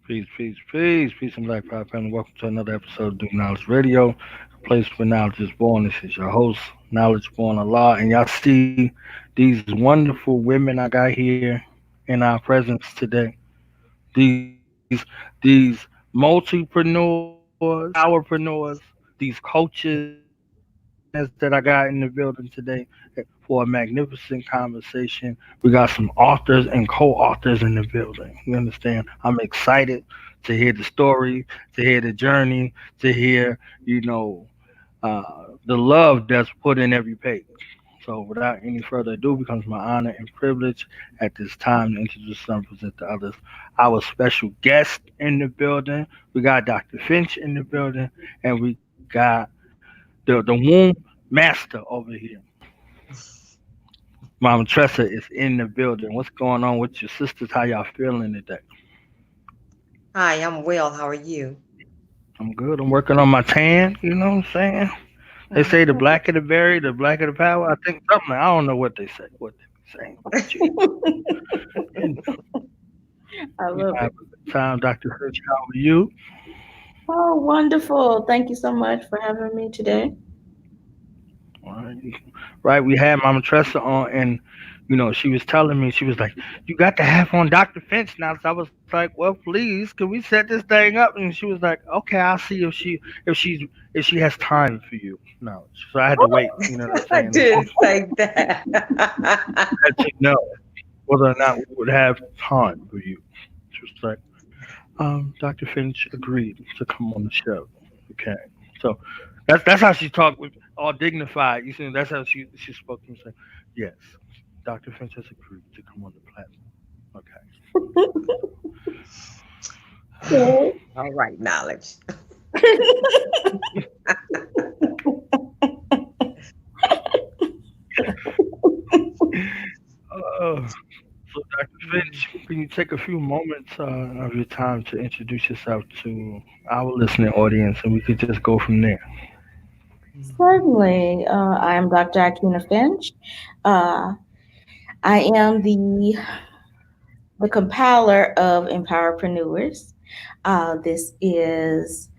Peace and Black Power family. Welcome to another episode of Do Knowledge Radio, a place where knowledge is born. This is your host, Knowledge Born Allah, and y'all see these wonderful women I got here in our presence today. These multipreneurs, powerpreneurs, these coaches, millionaires that I got in the building today for a magnificent conversation. We got some authors and co-authors in the building. You understand? I'm excited to hear the story, to hear the journey, to hear, the love that's put in every page. So without any further ado, it becomes my honor and privilege at this time to introduce and present the others. Our special guest in the building. We got Dr. Finch in the building, and we got the womb master over here. Mama Tresa is in the building. What's going on with your sisters? How y'all feeling today? Hi, I'm well. How are you? I'm good. I'm working on my tan. You know what I'm saying? They say the blacker the berry, the blacker the power. I think something. I don't know what they say. What they be saying? But yeah, you know, I we love have it. a good time. Dr. Finch, how are you? Oh, wonderful. Thank you so much for having me today. All right. Right. We had Mama Tressa on, and she was telling me, she was like, "You got to have on Dr. Finch now." So I was like, "Well, please, can we set this thing up?" And she was like, "Okay, I'll see if she has time for you." No, so I had to wait. You know what I'm I saying? did say that. Let you know whether or not we would have time for you. She was like, Dr. Finch agreed to come on the show. Okay, so that's how she talked with all dignified. You see, that's how she spoke to me. Saying, "Yes, Dr. Finch has agreed to come on the platform." Okay. All right, knowledge. So, Dr. Finch, can you take a few moments of your time to introduce yourself to our listening audience, and we could just go from there? Certainly. I am Dr. Aikyna Finch. Uh, I am the compiler of Empowerpreneurs. This is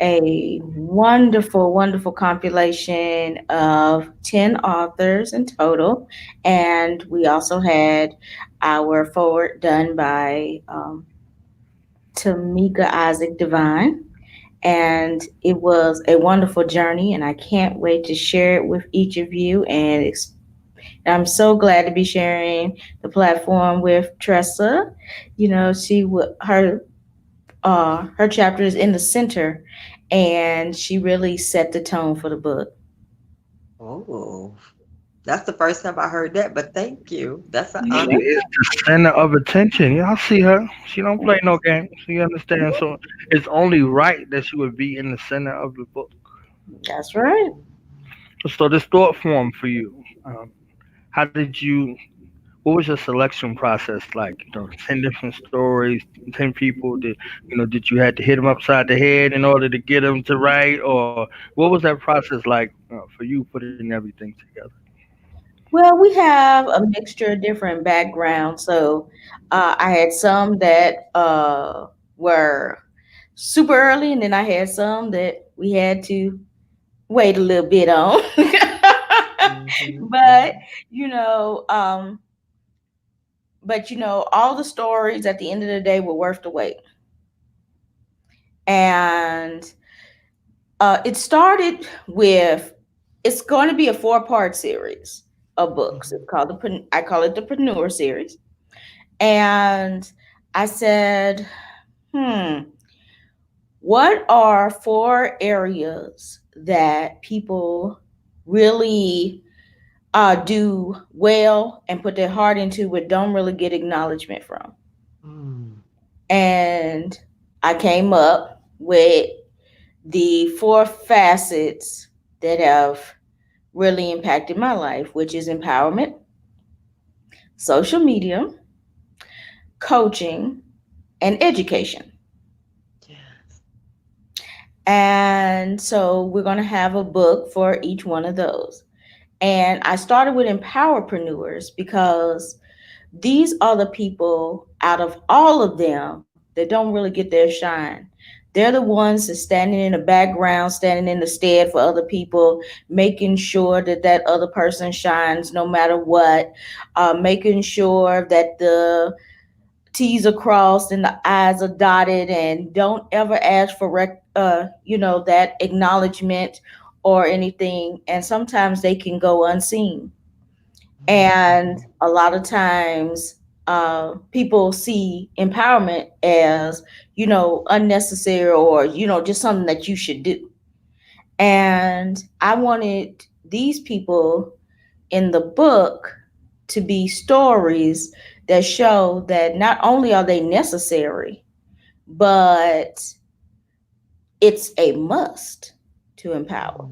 a wonderful, wonderful compilation of 10 authors in total. And we also had our forward done by Tamika Isaac Divine. And it was a wonderful journey, and I can't wait to share it with each of you. And I'm so glad to be sharing the platform with Tressa. Her chapter is in the center, and she really set the tone for the book. Oh, that's the first time I heard that, but thank you. That's an She honor. is the center of attention. Y'all see her. She don't play no games. You understand? So it's only right that she would be in the center of the book. That's right. So this thought form for you. How did you? What was your selection process like? 10 different stories, 10 people. Did you had to hit them upside the head in order to get them to write, or what was that process like for you putting everything together? Well, we have a mixture of different backgrounds. So I had some that were super early, and then I had some that we had to wait a little bit on. Mhm, but mhm. you know, um, all the stories at the end of the day were worth the wait. And it started with it's going to be a 4-part series of books. It's called I call it the Preneur series. And I said, hmm, what are 4 areas that people really do well and put their heart into, but don't really get acknowledgement from? Mm. And I came up with the 4 facets that have really impacted my life, which is empowerment, social media, coaching, and education. Yes. And so we're going to have a book for each one of those. And I started with empowerpreneurs because these are the people out of all of them that don't really get their shine. They're the ones that standing in the background, standing in the stead for other people, making sure that that other person shines no matter what, making sure that the T's are crossed and the I's are dotted, and don't ever ask for that acknowledgement or anything. And sometimes they can go unseen. And a lot of times, people see empowerment as, unnecessary, or, just something that you should do. And I wanted these people in the book to be stories that show that not only are they necessary, but it's a must to empower.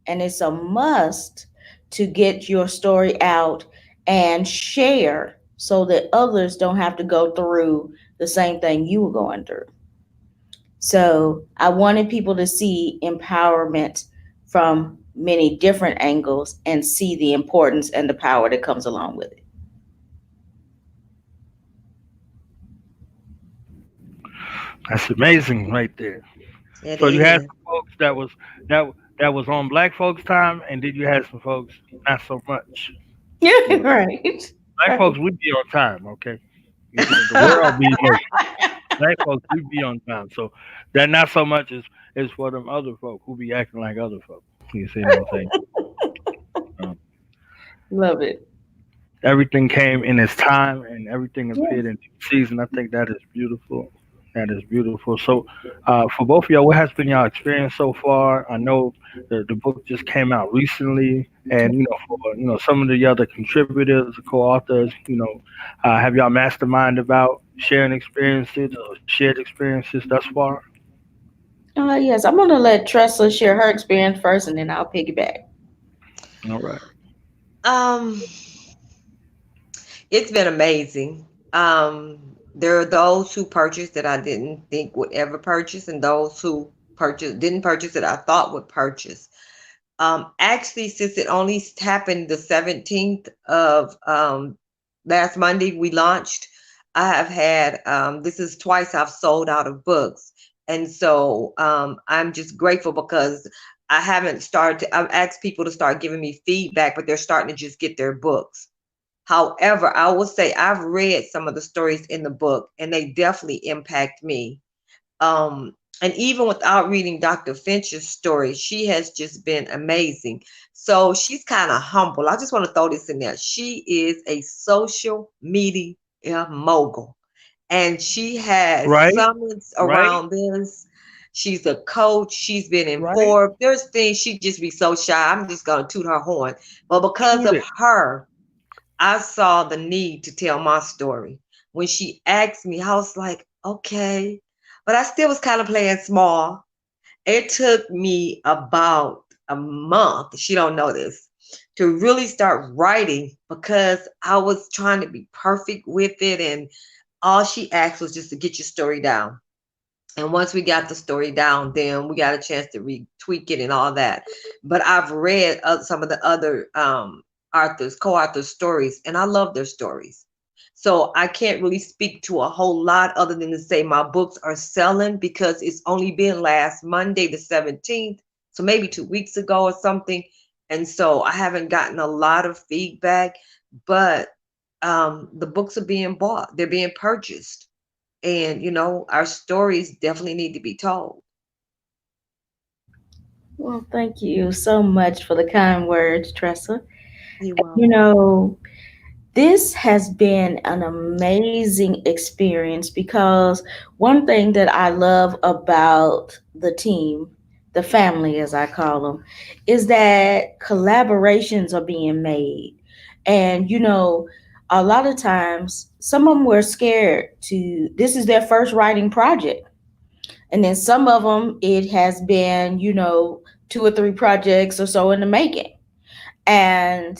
And it's a must to get your story out and share so that others don't have to go through the same thing you were going through. So I wanted people to see empowerment from many different angles and see the importance and the power that comes along with it. That's amazing right there. It So you had is. some folks that that was on black folks' time, and then you had some folks not so much. Yeah, You know, right. black Right. folks we be on time, okay? The world be late. Black folks we be on time, so that not so much is for them other folk who be acting like other folk. You see what I'm saying? Um, Love it. Everything came in its time, and everything appeared Yes. in season. I think that is beautiful. That is beautiful. So, for both of y'all, what has been your experience so far? I know the book just came out recently, and for some of the other contributors, co-authors, have y'all mastermind about sharing experiences or shared experiences thus far? Yes, I'm gonna let Tressa share her experience first, and then I'll piggyback. All right. Um, it's been amazing. There are those who purchased that I didn't think would ever purchase, and those who didn't purchase that I thought would purchase. Actually, since it only happened the 17th of last Monday, we launched. I have had this is twice I've sold out of books, and so I'm just grateful because I haven't started. I've asked people to start giving me feedback, but they're starting to just get their books. However, I will say I've read some of the stories in the book, and they definitely impact me. And even without reading Dr. Finch's story, she has just been amazing. So she's kind of humble. I just want to throw this in there. She is a social media mogul, and she has Right. summits Right. around this. She's a coach. She's been in Right. Forbes. There's things she just be so shy. I'm just gonna toot her horn. But because Shoot of it. her, I saw the need to tell my story. When she asked me, I was like, okay. But I still was kind of playing small. It took me about a month, she don't know this, to really start writing because I was trying to be perfect with it. And all she asked was just to get your story down. And once we got the story down, then we got a chance to retweak it and all that. But I've read some of the other co-authors' stories, and I love their stories. So I can't really speak to a whole lot other than to say my books are selling because it's only been last Monday, the 17th, so maybe 2 weeks ago or something. And so I haven't gotten a lot of feedback, but the books are being bought, they're being purchased, and our stories definitely need to be told. Well, thank you so much for the kind words, Tressa. You're You welcome. know, this has been an amazing experience because one thing that I love about the team, the family as I call them, is that collaborations are being made. And, a lot of times some of them were scared to, this is their first writing project. And then some of them, it has been, two or three projects or so in the making. And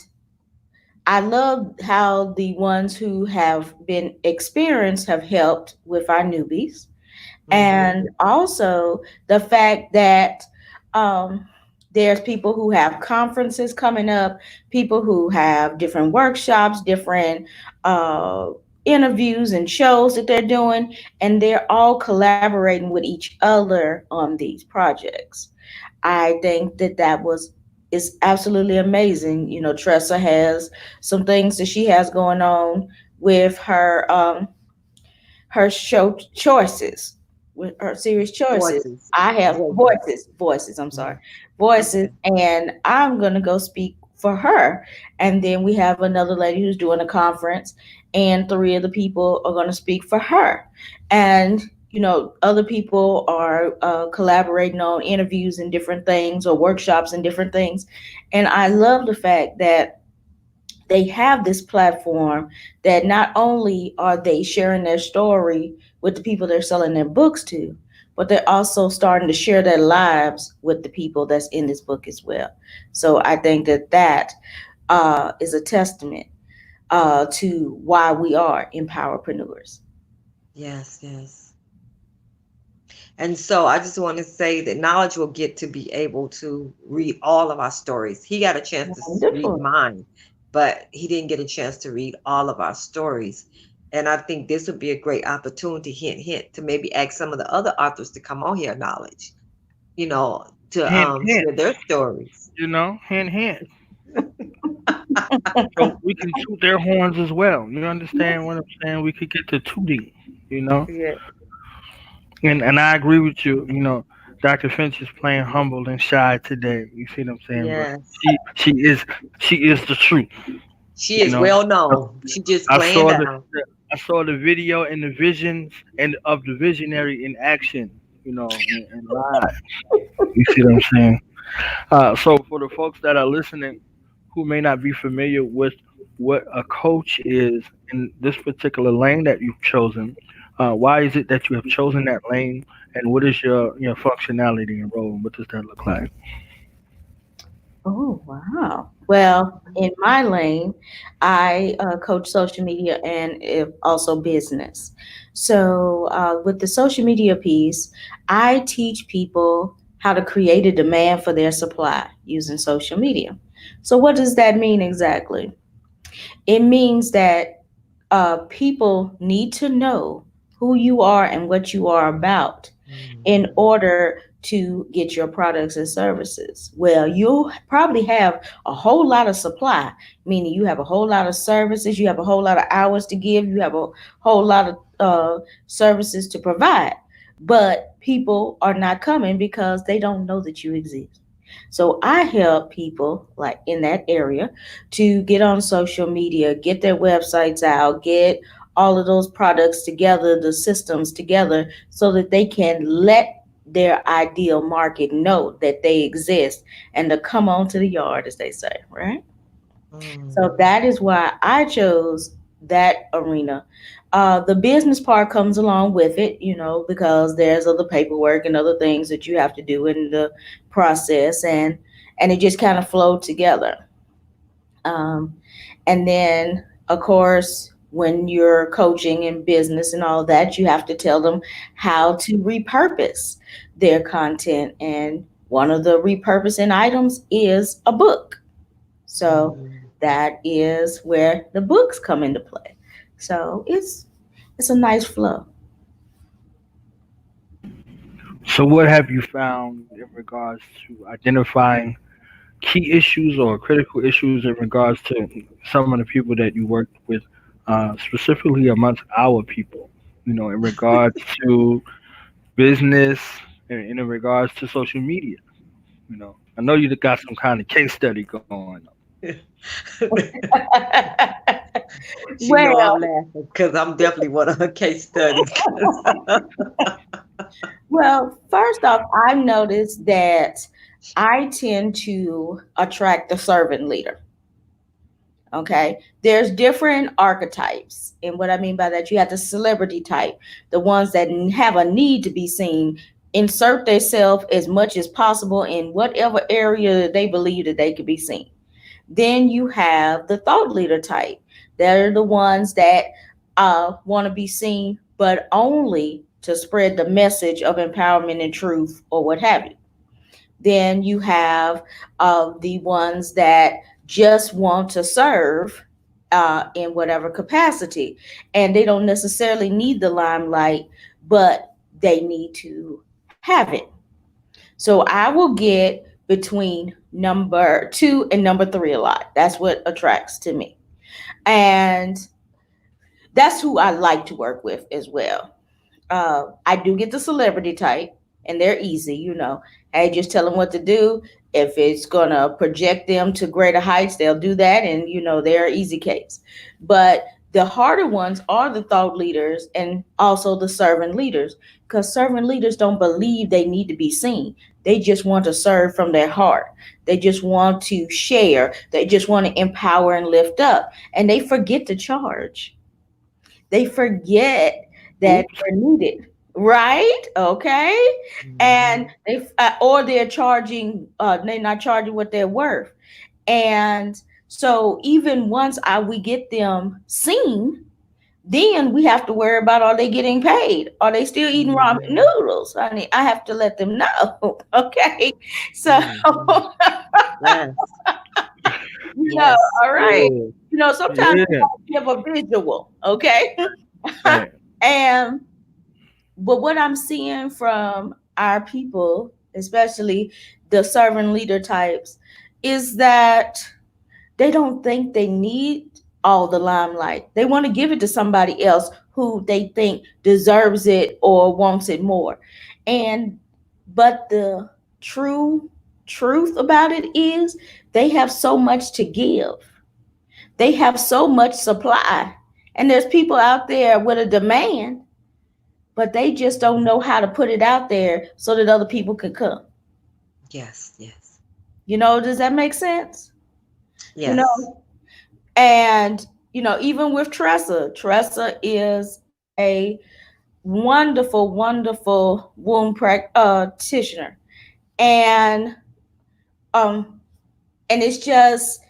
I love how the ones who have been experienced have helped with our newbies. Hmm. And also the fact that um, there's people who have conferences coming up, people who have different workshops, different uh, interviews and shows that they're doing, and they're all collaborating with each other on these projects. I think that that was is absolutely amazing. You know, Tressa has some things that she has going on with her show choices, with her series choices. Voices. I have Voices. voices, I'm sorry, Mhm. voices, Okay. and I'm going to go speak for her. And then we have another lady who's doing a conference, and three of the people are going to speak for her. And, you know, other people are collaborating on interviews and different things or workshops and different things. And I love the fact that they have this platform that not only are they sharing their story with the people they're selling their books to, but they're also starting to share their lives with the people that's in this book as well. So I think that that is a testament to why we are empowerpreneurs. Yes, yes. And so I just want to say that Knowledge will get to be able to read all of our stories. He got a chance to read Wonderful. mine, but he didn't get a chance to read all of our stories. And I think this would be a great opportunity, hint, hint, to maybe ask some of the other authors to come on here, Knowledge, to Hint, hint. share their stories. Hint, hint. So we can toot their horns as well. You understand what I'm saying? We could get to tooting. You know, Yeah. and I agree with you. Dr. Finch is playing humble and shy today. You see what I'm saying? But Yes. she is the truth. She You is know, well So, known. She just I playing saw the down. I saw the video and the visions and of the visionary in action. And live. You see what I'm saying? So for the folks that are listening who may not be familiar with what a coach is in this particular lane that you've chosen, why is it that you have chosen that lane, and what is your functionality and role, and what does that look like? Oh, wow. Well, in my lane, I coach social media and also business. So, with the social media piece, I teach people how to create a demand for their supply using social media. So, what does that mean exactly? It means that people need to know who you are and what you are about in Mhm. order to get your products and services. Well, you'll probably have a whole lot of supply, meaning you have a whole lot of services, you have a whole lot of hours to give, you have a whole lot of services to provide. But people are not coming because they don't know that you exist. So I help people like in that area to get on social media, get their websites out, get all of those products together, the systems together, so that they can let their ideal market know that they exist and to come onto the yard, as they say, right? So Mm. that is why I chose that arena. The business part comes along with it, you know, because there's other paperwork and other things that you have to do in the process, and it just kind of flowed together. Um, and then, of course, when you're coaching in business and all that, you have to tell them how to repurpose their content. And one of the repurposing items is a book. So Mm. that is where the books come into play. So it's a nice flow. So what have you found in regards to identifying key issues or critical issues in regards to some of the people that you work with, specifically amongst our people, in regards to business and in regards to social media? I know you got some kind of case study going on. She know I'm Well, laughing because I'm definitely one of her case studies. well, first off, I noticed that I tend to attract the servant leader. Okay. There's different archetypes. And what I mean by that, you have the celebrity type, the ones that have a need to be seen, insert themselves as much as possible in whatever area they believe that they could be seen. Then you have the thought leader type. They're the ones that want to be seen, but only to spread the message of empowerment and truth or what have you. Then you have the ones that just want to serve in whatever capacity. And they don't necessarily need the limelight, but they need to have it. So I will get between number two and number three a lot. That's what attracts to me. And that's who I like to work with as well. I do get the celebrity type, and they're easy, you know. Hey, just tell them what to do. If it's gonna project them to greater heights, they'll do that, and you know they're an easy case. But the harder ones are the thought leaders and also the servant leaders, because servant leaders don't believe they need to be seen. They just want to serve from their heart. They just want to share. They just want to empower and lift up, and they forget to charge. They forget that Oops. they're needed, right? Okay, and Mhm. they or they're charging. They're not charging what they're worth, and so even once we get them seen, then we have to worry about, are they getting paid? Are they still eating ramen Mhm. noodles? Honey, I have to let them know. Okay, so Mhm. Yes. you know, Yes. all right. Yeah. You know, sometimes we Yeah. gotta give a visual. Okay, Right. and but what I'm seeing from our people, especially the servant leader types, is that they don't think they need all the limelight. They want to give it to somebody else who they think deserves it or wants it more. And but the true truth about it is they have so much to give. They have so much supply. And there's people out there with a demand, but they just don't know how to put it out there so that other people can come. Yes. Yes. You know, does that make sense? You Yes. know, and you know, even with Tresa is a wonderful, wonderful womb practitioner, and um, and it's just,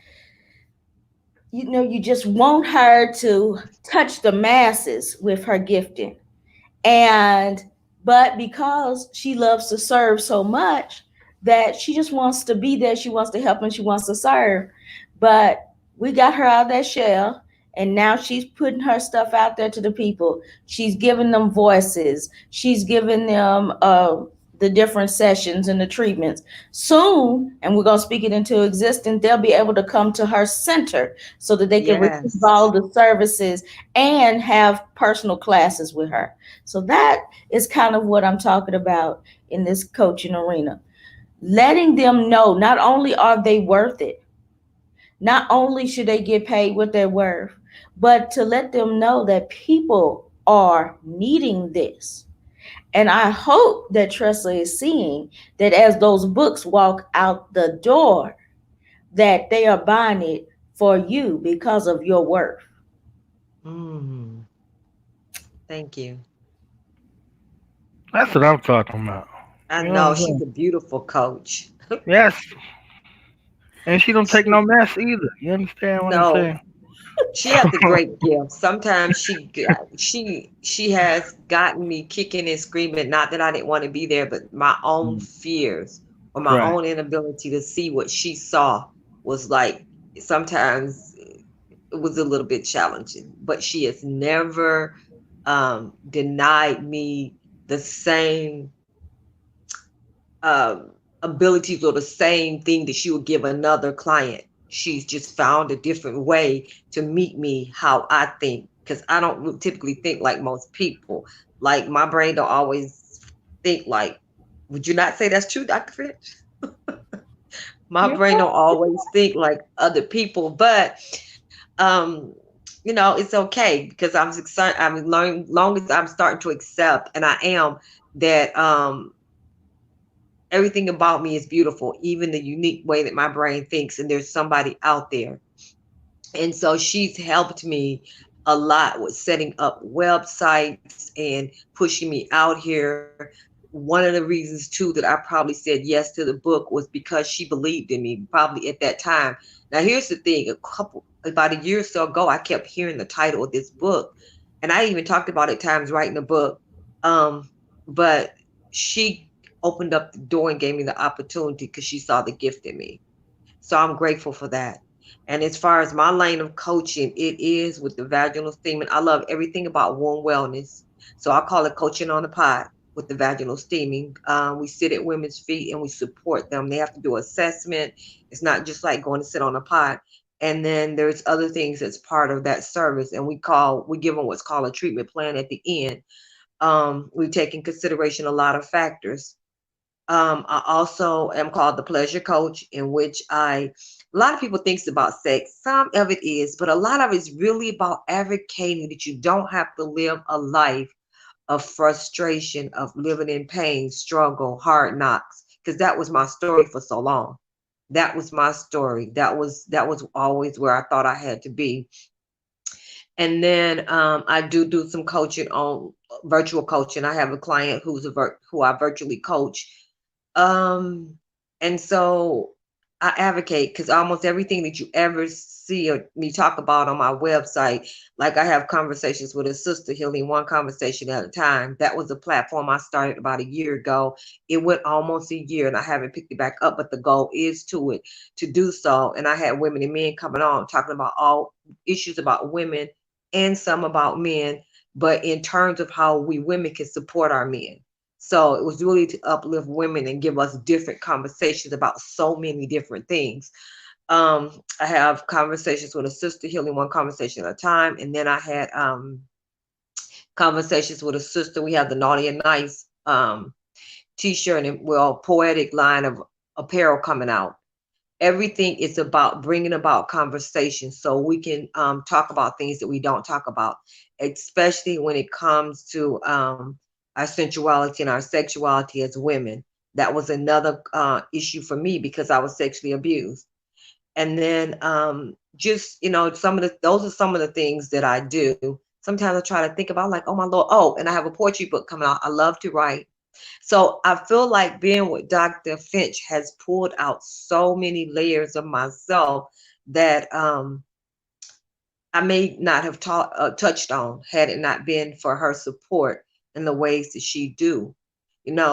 you know, you just want her to touch the masses with her gifting. And but because she loves to serve so much, that she just wants to be there, she wants to help and she wants to serve. But we got her out of that shell, and now she's putting her stuff out there to the people. She's giving them voices, she's giving them the different sessions and the treatments. Soon, and we're going to speak it into existence, they'll be able to come to her center so that they can receive Yes. all the services and have personal classes with her. So that is kind of what I'm talking about in this coaching arena. Letting them know not only are they worth it, not only should they get paid what they're worth, but to let them know that people are needing this. And I hope that Tressa is seeing that as those books walk out the door, that they are buying it for you because of your worth. Mm. Thank you. That's what I'm talking about. I You know what know I'm she's saying? a beautiful coach. Yes. And she don't take She no mess either. You understand what I'm no, saying? she has a great gift. Sometimes she has gotten me kicking and screaming. Not that I didn't want to be there, but my own Mm. fears or my Right. own inability to see what she saw was like sometimes it was a little bit challenging. But she has never denied me the same um, abilities or the same thing that she would give another client. She's just found a different way to meet me how I think, because I don't typically think like most people. Like my brain don't always think like, would you not say that's true, Dr. Finch? My You're brain don't always think like other people, but um, it's okay because I'm excited. I'm learning, long as I'm starting to accept, and I am that everything about me is beautiful, even the unique way that my brain thinks, and there's somebody out there. And so she's helped me a lot with setting up websites and pushing me out here. One of the reasons too that I probably said yes to the book was because she believed in me, probably at that time. Now here's the thing, about a year or so ago, I kept hearing the title of this book, and I even talked about at times writing a book. Um, but she opened up the door and gave me the opportunity because she saw the gift in me. So I'm grateful for that. And as far as my lane of coaching, it is with the vaginal steaming. I love everything about womb wellness. So I call it coaching on the pod with the vaginal steaming. We sit at women's feet and we support them. They have to do assessment. It's not just like going to sit on a pod. And then there's other things that's part of that service. And we give them what's called a treatment plan at the end. We take in consideration a lot of factors. I also am called the pleasure coach, in which a lot of people thinks about sex. Some of it is, but a lot of it's really about advocating that you don't have to live a life of frustration, of living in pain, struggle, hard knocks. Because that was my story for so long. That was my story. That was always where I thought I had to be. And then I do some coaching on virtual coaching. I have a client who I virtually coach, um, and so I advocate because almost everything that you ever see or me talk about on my website, like I have conversations with a sister healing one conversation at a time. That was a platform I started about a year ago. It went almost a year and I haven't picked it back up, but the goal is to do so. And I had women and men coming on talking about all issues about women and some about men, but in terms of how we women can support our men. So it was really to uplift women and give us different conversations about so many different things. I have conversations with a sister, healing one conversation at a time, and then I had conversations with a sister. We have the Naughty and Nice t-shirt and poetic line of apparel coming out. Everything is about bringing about conversation so we can talk about things that we don't talk about, especially when it comes to our sensuality and our sexuality as women. That was another issue for me because I was sexually abused. And then just those are some of the things that I do. Sometimes I try to think about like, oh my Lord, oh, and I have a poetry book coming out. I love to write. So I feel like being with Dr. Finch has pulled out so many layers of myself that I may not have touched on had it not been for her support in the ways that she do.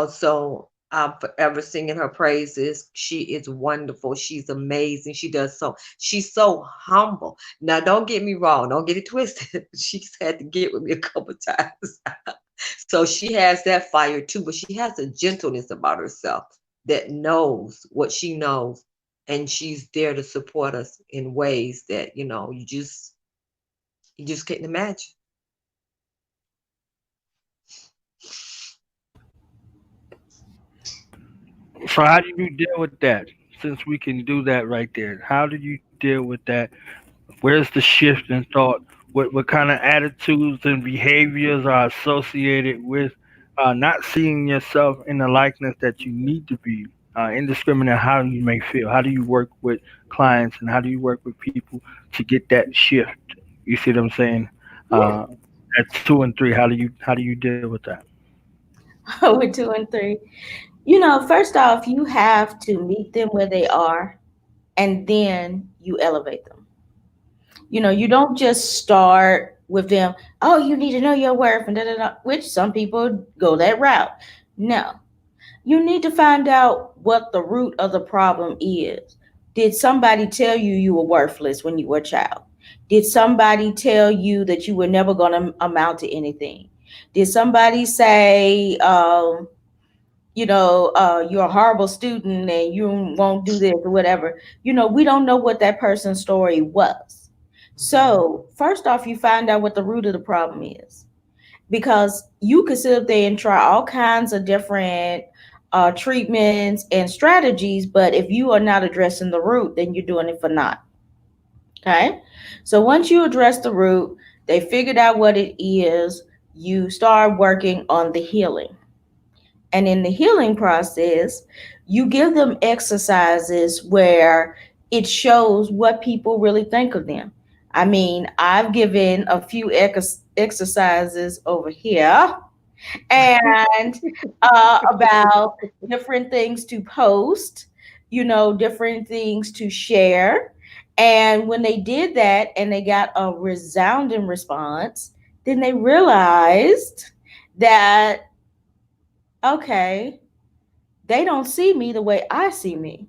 So I'm forever singing her praises. She is wonderful. She's amazing. She's so humble. Now, don't get me wrong. Don't get it twisted. She's had to get with me a couple times. So she has that fire too, but she has a gentleness about herself that knows what she knows, and she's there to support us in ways that you just couldn't imagine. So how do you deal with that? Since we can do that right there, how do you deal with that? Where's the shift in thought? What kind of attitudes and behaviors are associated with not seeing yourself in the likeness that you need to be, indiscriminate how you may feel? How do you work with clients and how do you work with people to get that shift? You see what I'm saying? Yeah. Uh, at 2 and 3, how do you deal with that? With 2 and 3. First off, you have to meet them where they are and then you elevate them. You don't just start with them, oh, you need to know your worth and da da da, which some people go that route. No, you need to find out what the root of the problem is. Did somebody tell you you were worthless when you were a child? Did somebody tell you that you were never going to amount to anything? Did somebody say, you're a horrible student and you won't do this or whatever? We don't know what that person's story was. Mhm. So, first off, you find out what the root of the problem is because you could sit up there and try all kinds of different treatments and strategies, but if you are not addressing the root, then you're doing it for naught. Okay. So once you address the root, they figured out what it is, you start working on the healing. And in the healing process, you give them exercises where it shows what people really think of them. I mean, I've given a few exercises over here and about different things to post, different things to share. And when they did that and they got a resounding response, then they realized that, okay, they don't see me the way I see me.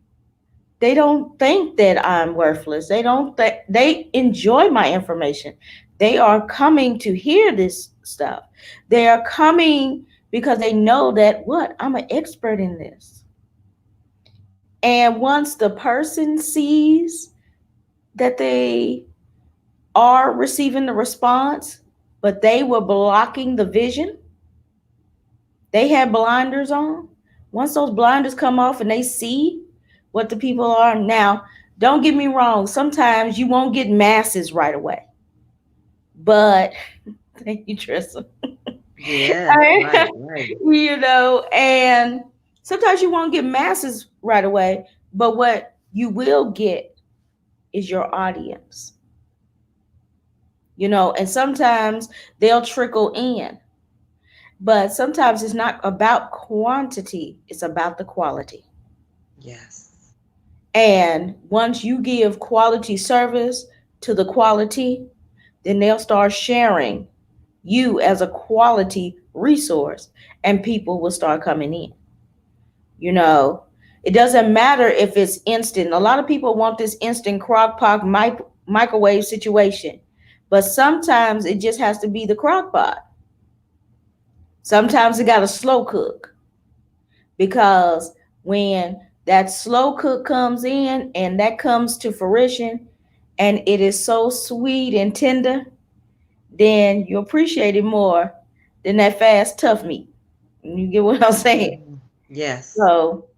They don't think that I'm worthless. They don't think they enjoy my information. They are coming to hear this stuff. They are coming because they know that what? I'm an expert in this. And once the person sees that they are receiving the response, but they were blocking the vision, they had blinders on. Once those blinders come off and they see what the people are now, don't get me wrong, sometimes you won't get masses right away. But thank you, Tressa. Yeah, right, right. And sometimes you won't get masses right away, but what you will get is your audience. And sometimes they'll trickle in, but sometimes it's not about quantity, it's about the quality. Yes. And once you give quality service to the quality, then they'll start sharing you as a quality resource and people will start coming in. You know, it doesn't matter if it's instant. A lot of people want this instant crock pot microwave situation, but sometimes it just has to be the crock pot. Sometimes it got to slow cook because when that slow cook comes in and that comes to fruition and it is so sweet and tender, then you appreciate it more than that fast tough meat. You get what I'm saying? Mhm. Yes. So,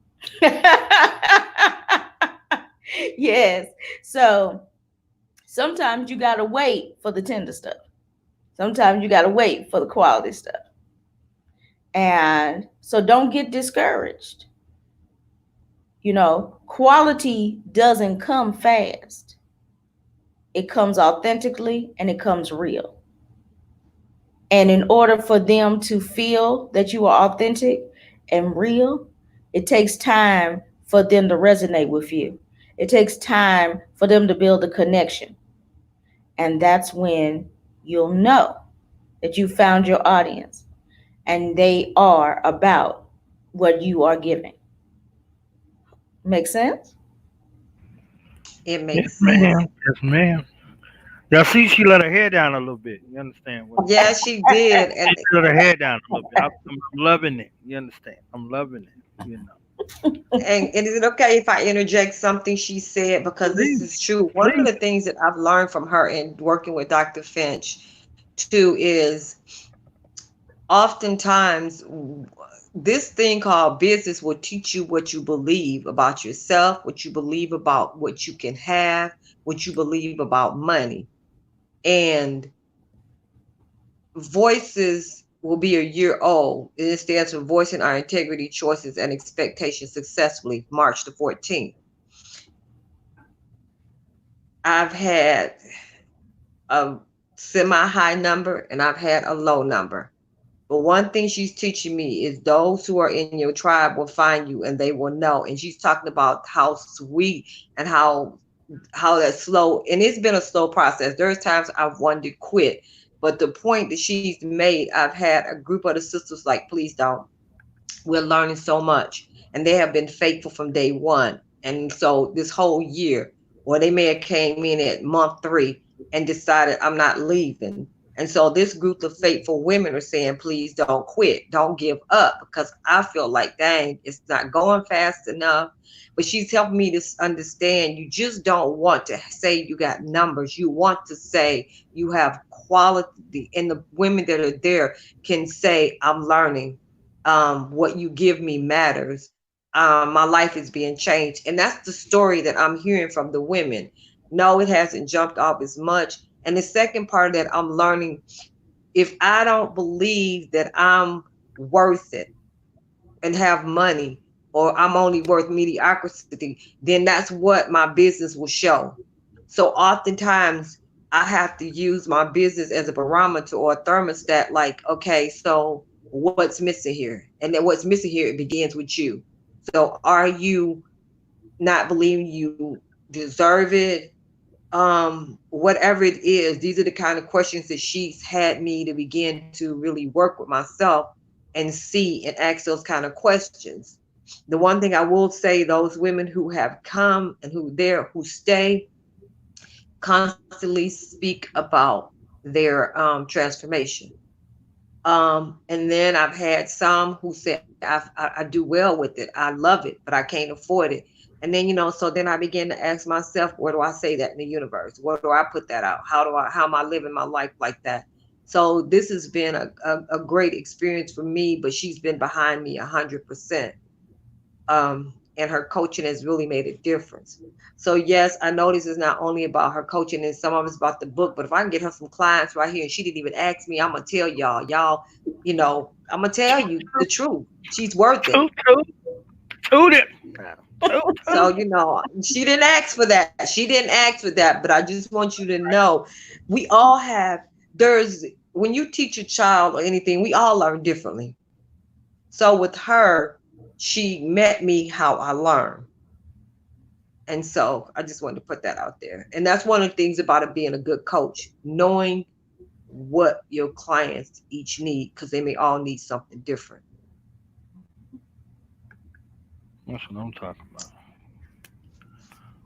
yes. So sometimes you got to wait for the tender stuff. Sometimes you got to wait for the quality stuff. And so don't get discouraged. Quality doesn't come fast. It comes authentically and it comes real. And in order for them to feel that you are authentic and real, it takes time for them to resonate with you. It takes time for them to build a connection. And that's when you'll know that you found your audience and they are about what you are giving. Make sense? It Yes, makes sense. ma'am. Yes, ma'am. Y'all see, she let her hair down a little bit. You understand what I'm Yeah, saying? she did. She And let her hair down a little bit. I'm loving it. You understand? I'm loving it. and is it okay if I interject something she said? Because this Please, is true. One of please. the things that I've learned from her in working with Dr. Finch too is oftentimes this thing called business will teach you what you believe about yourself, what you believe about what you can have, what you believe about money. And voices will be a year old. It stands for Voicing Our Integrity, Choices, and Expectations Successfully, March the 14th. I've had a semi high number and I've had a low number. But one thing she's teaching me is those who are in your tribe will find you and they will know. And she's talking about how sweet and how that's slow. And it's been a slow process. There's times I've wanted to quit. But the point that she's made, I've had a group of the sisters like, please don't. We're learning so much. And they have been faithful from day one. And so this whole year, or they may have came in at month 3 and decided I'm not leaving. And so this group of faithful women are saying, please don't quit, don't give up, because I feel like, dang, it's not going fast enough. But she's helping me to understand you just don't want to say you got numbers. You want to say you have quality, and the women that are there can say, I'm learning. What you give me matters. My life is being changed. And that's the story that I'm hearing from the women. No, it hasn't jumped off as much. And the second part of that, I'm learning if I don't believe that I'm worth it and have money, or I'm only worth mediocrity, then that's what my business will show. So oftentimes I have to use my business as a barometer or a thermostat, like, okay, so what's missing here? And then what's missing here, it begins with you. So are you not believing you deserve it? Whatever it is, these are the kind of questions that she's had me to begin to really work with myself and see and ask those kind of questions. The one thing I will say, those women who have come and who stay, constantly speak about their transformation. And then I've had some who say, I do well with it. I love it, but I can't afford it. And then, so then I begin to ask myself, where do I say that in the universe? Where do I put that out? How am I living my life like that? So this has been a great experience for me, but she's been behind me 100%. And her coaching has really made a difference. So yes, I know this is not only about her coaching, and some of it's about the book. But if I can get her some clients right here, and she didn't even ask me, I'm gonna tell y'all, I'm gonna tell you the truth. She's worth it. Toot, toot, toot it. Toot, So toot. she didn't ask for that. She didn't ask for that. But I just want you to know, we all have. There's when you teach a child or anything, we all learn differently. So with her, she met me how I learned. And so I just wanted to put that out there. And that's one of the things about it being a good coach, knowing what your clients each need, because they may all need something different. That's what I'm talking about.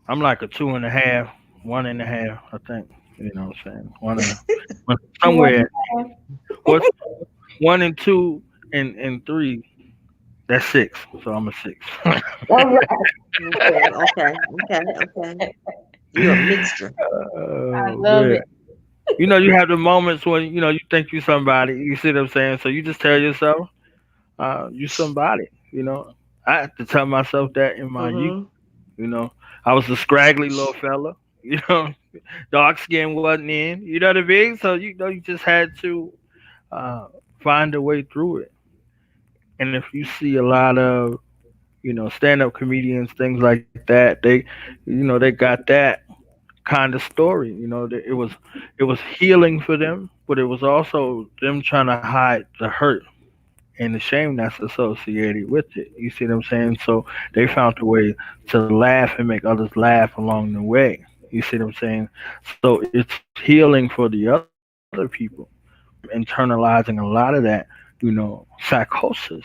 I'm like a two and a half, 1.5, I think. You know what I'm saying? Somewhere. What's 1 and 2 and 3? That's 6. So I'm a 6. All right. Okay. You're a mixture. I Oh love man. it. You have the moments when you think you somebody. You see what I'm saying? So you just tell yourself, you somebody. I had to tell myself that in my youth. Hmm. You know, I was a scraggly little fella. You know, dark skin wasn't in. You know what I mean? So you just had to uh, find a way through it. And if you see a lot of stand-up comedians, things like that, they got that kind of story. It was healing for them, but it was also them trying to hide the hurt and the shame that's associated with it. You see what I'm saying? So they found a way to laugh and make others laugh along the way. You see what I'm saying? So it's healing for the other people from internalizing a lot of that, psychosis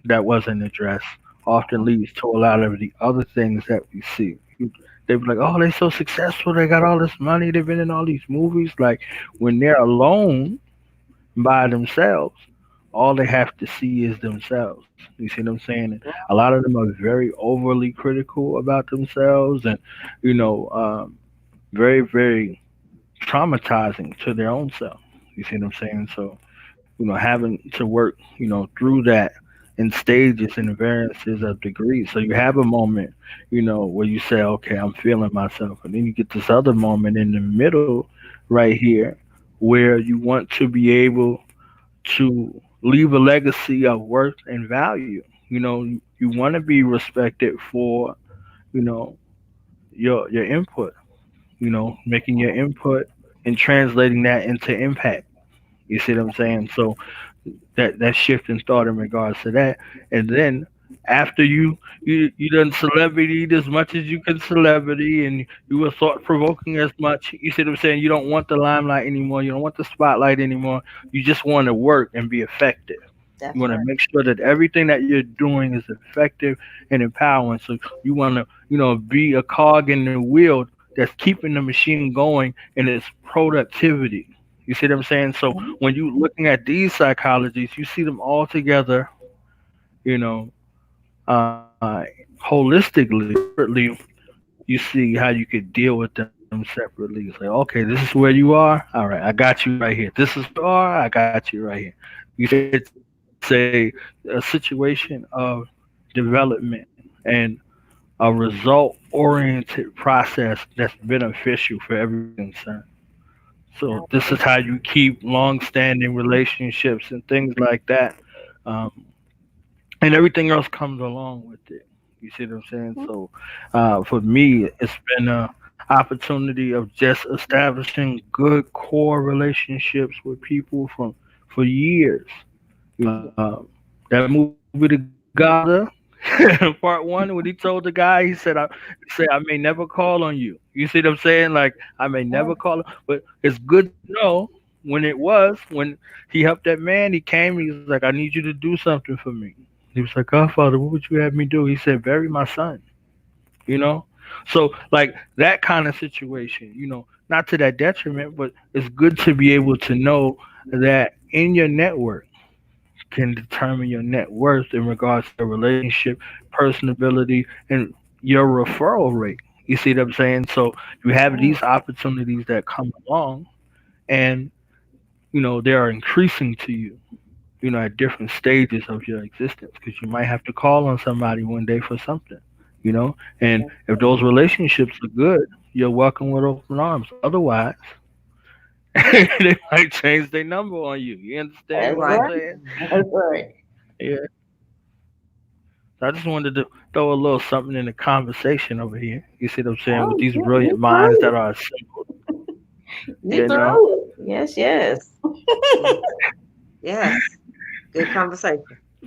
that wasn't addressed often leads to a lot of the other things that we see. They be like, oh, they're so successful. They got all this money. They've been in all these movies. Like when they're alone by themselves, all they have to see is themselves. You see what I'm saying? And a lot of them are very overly critical about themselves, and you know, very, very traumatizing to their own self. You see what I'm saying? So having to work, through that in stages and variances of degrees. So you have a moment, where you say, okay, I'm feeling myself. And then you get this other moment in the middle right here where you want to be able to leave a legacy of worth and value. You want to be respected for, you know, your input, making your input and translating that into impact. You see what I'm saying? So that shift in thought in regards to that, and then after you done celebrity as much as you can celebrity, and you were thought provoking as much. You see what I'm saying? You don't want the limelight anymore. You don't want the spotlight anymore. You just want to work and be effective. You That's want to right. make sure that everything that you're doing is effective and empowering. So you want to, be a cog in the wheel that's keeping the machine going in its productivity. You see what I'm saying? So when you're looking at these psychologies, you see them all together, you know, holistically, separately, you see how you could deal with them separately. It's like, okay, this is where you are. All right, I got you right here. This is where you are. I got you right here. You see, it's a situation of development and a result oriented process that's beneficial for everyone concerned. So this is how you keep long-standing relationships and things like that, um, and everything else comes along with it. You see what I'm saying? So for me, it's been a opportunity of just establishing good core relationships with people for years. That movie, The Godfather, part one, when he told the guy, he said, I may never call on you. You see what I'm saying? Like, I may never call, but it's good to know when it was when he helped that man. He came. He was like, I need you to do something for me. He was like, Godfather, what would you have me do? He said, bury my son. You know? So like that kind of situation, not to that detriment, but it's good to be able to know that in your network can determine your net worth in regards to relationship, personability, and your referral rate. You see what I'm saying? So you have these opportunities that come along and they are increasing to you, at different stages of your existence because you might have to call on somebody one day for something, and if those relationships are good, you're welcome with open arms. Otherwise, they might change their number on you. You understand That's what I'm Right. right. saying? That's right. Yeah. So I just wanted to throw a little something in the conversation over here. You see what I'm saying? With Oh, these you brilliant minds through that it. are assembled, You you know. through it. Yes, yes. Yes. Yes. Yes. Good conversation.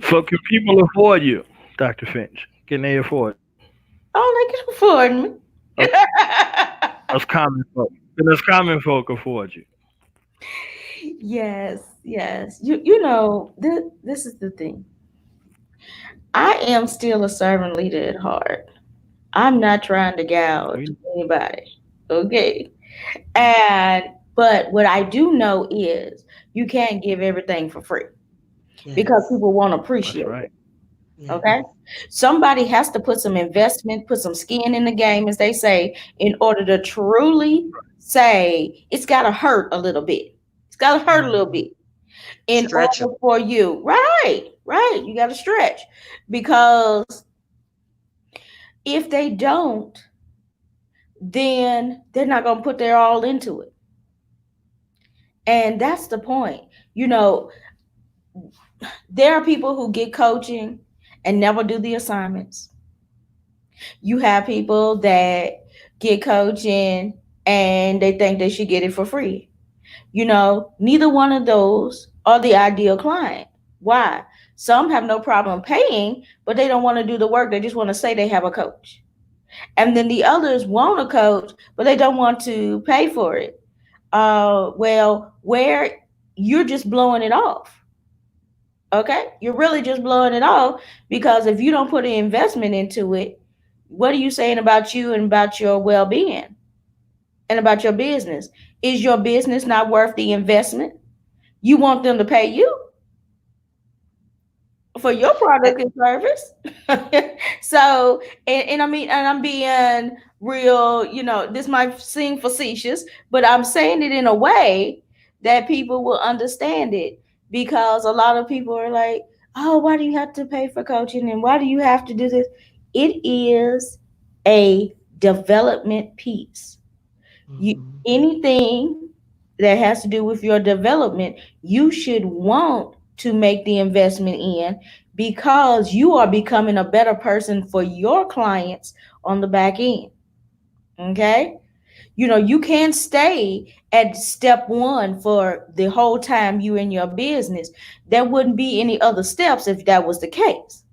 So can people afford you, Dr. Finch? Can they afford you? Oh, they can afford me. Us, us common folk. Can us common folk afford you? Yes, yes. This is the thing. I am still a servant leader at heart. I'm not trying to gouge We anybody. Okay. And but what I do know is you can't give everything for free because Yes. people won't That's appreciate it. right. Okay. Yes. Somebody has to put some investment, put some skin in the game, as they say, in order to truly say it's got to hurt a little bit. It's got to hurt a little Mhm. bit in Stretch order them. for you. Right, right. You got to stretch because if they don't, then they're not going to put their all into it. And that's the point. You know, there are people who get coaching and never do the assignments. You have people that get coaching and they think they should get it for free. Neither one of those are the ideal client. Why? Some have no problem paying, but they don't want to do the work. They just want to say they have a coach. And then the others want a coach, but they don't want to pay for it. Well, where you're just blowing it off. Okay? You're really just blowing it off because if you don't put an investment into it, what are you saying about you and about your well being and about your business? Is your business not worth the investment? You want them to pay you for your Eh, product and service. So, and I mean, and I'm being real, this might seem facetious, but I'm saying it in a way that people will understand it because a lot of people are like, oh, why do you have to pay for coaching and why do you have to do this? It is a development piece. mhm. Anything that has to do with your development, you should want to make the investment in because you are becoming a better person for your clients on the back end. Okay? You can't stay at step one for the whole time you're in your business. There wouldn't be any other steps if that was the case.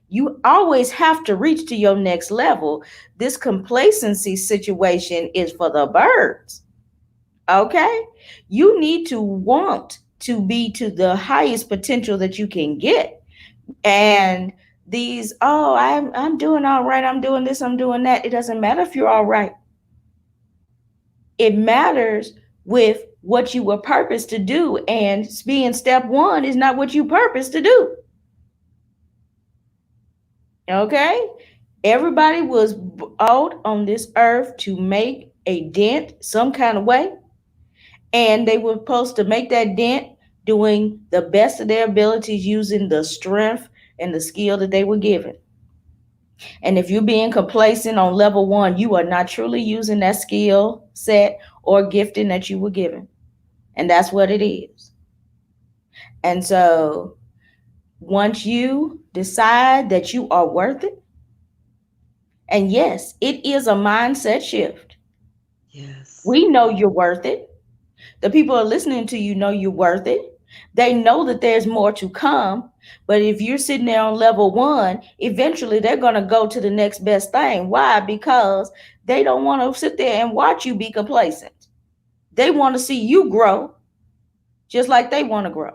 You always have to reach to your next level. This complacency situation is for the birds. Okay? You need to want to be to the highest potential that you can get. And these, oh, I'm doing all right, I'm doing this, I'm doing that. It doesn't matter if you're all right. It matters with what you were purposed to do. And being step one is not what you purposed to do. Okay? Everybody was out on this earth to make a dent some kind of way. And they were supposed to make that dent doing the best of their abilities using the strength and the skill that they were given. And if you're being complacent on level one, you are not truly using that skill set or gifting that you were given. And that's what it is. And so once you decide that you are worth it, and yes, it is a mindset shift. Yes. We know you're worth it. The people are listening to you know you're worth it. They know that there's more to come. But if you're sitting there on level one, eventually they're going to go to the next best thing. Why? Because they don't want to sit there and watch you be complacent. They want to see you grow just like they want to grow.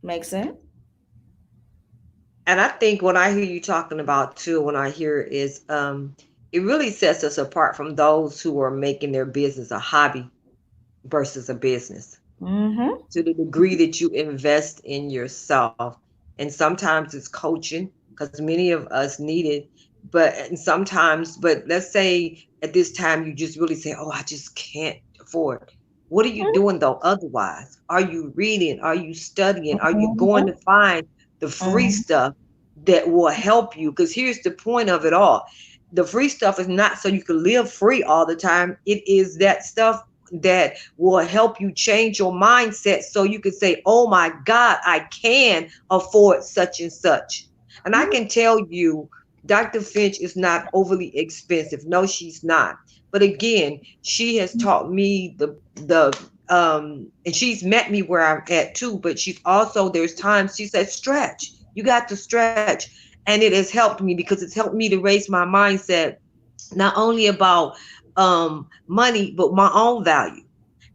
Makes sense. And I think what I hear you talking about too, when I hear is it really sets us apart from those who are making their business a hobby versus a business. Mm-hmm. To the degree that you invest in yourself. And sometimes it's coaching because many of us need it. But and sometimes, but let's say at this time you just really say, oh, I just can't afford. What are you doing though otherwise? Are you reading? Are you studying? Are you going to find the free Mm-hmm. stuff that will help you? Because here's the point of it all. The free stuff is not so you can live free all the time. It is that stuff that will help you change your mindset so you can say, oh my God, I can afford such and such. And I can tell you, Dr. Finch is not overly expensive. No, she's not. But again, she has taught me and she's met me where I'm at too, but she's also, there's times she said, stretch. You got to stretch. And it has helped me because it's helped me to raise my mindset not only about money, but my own value.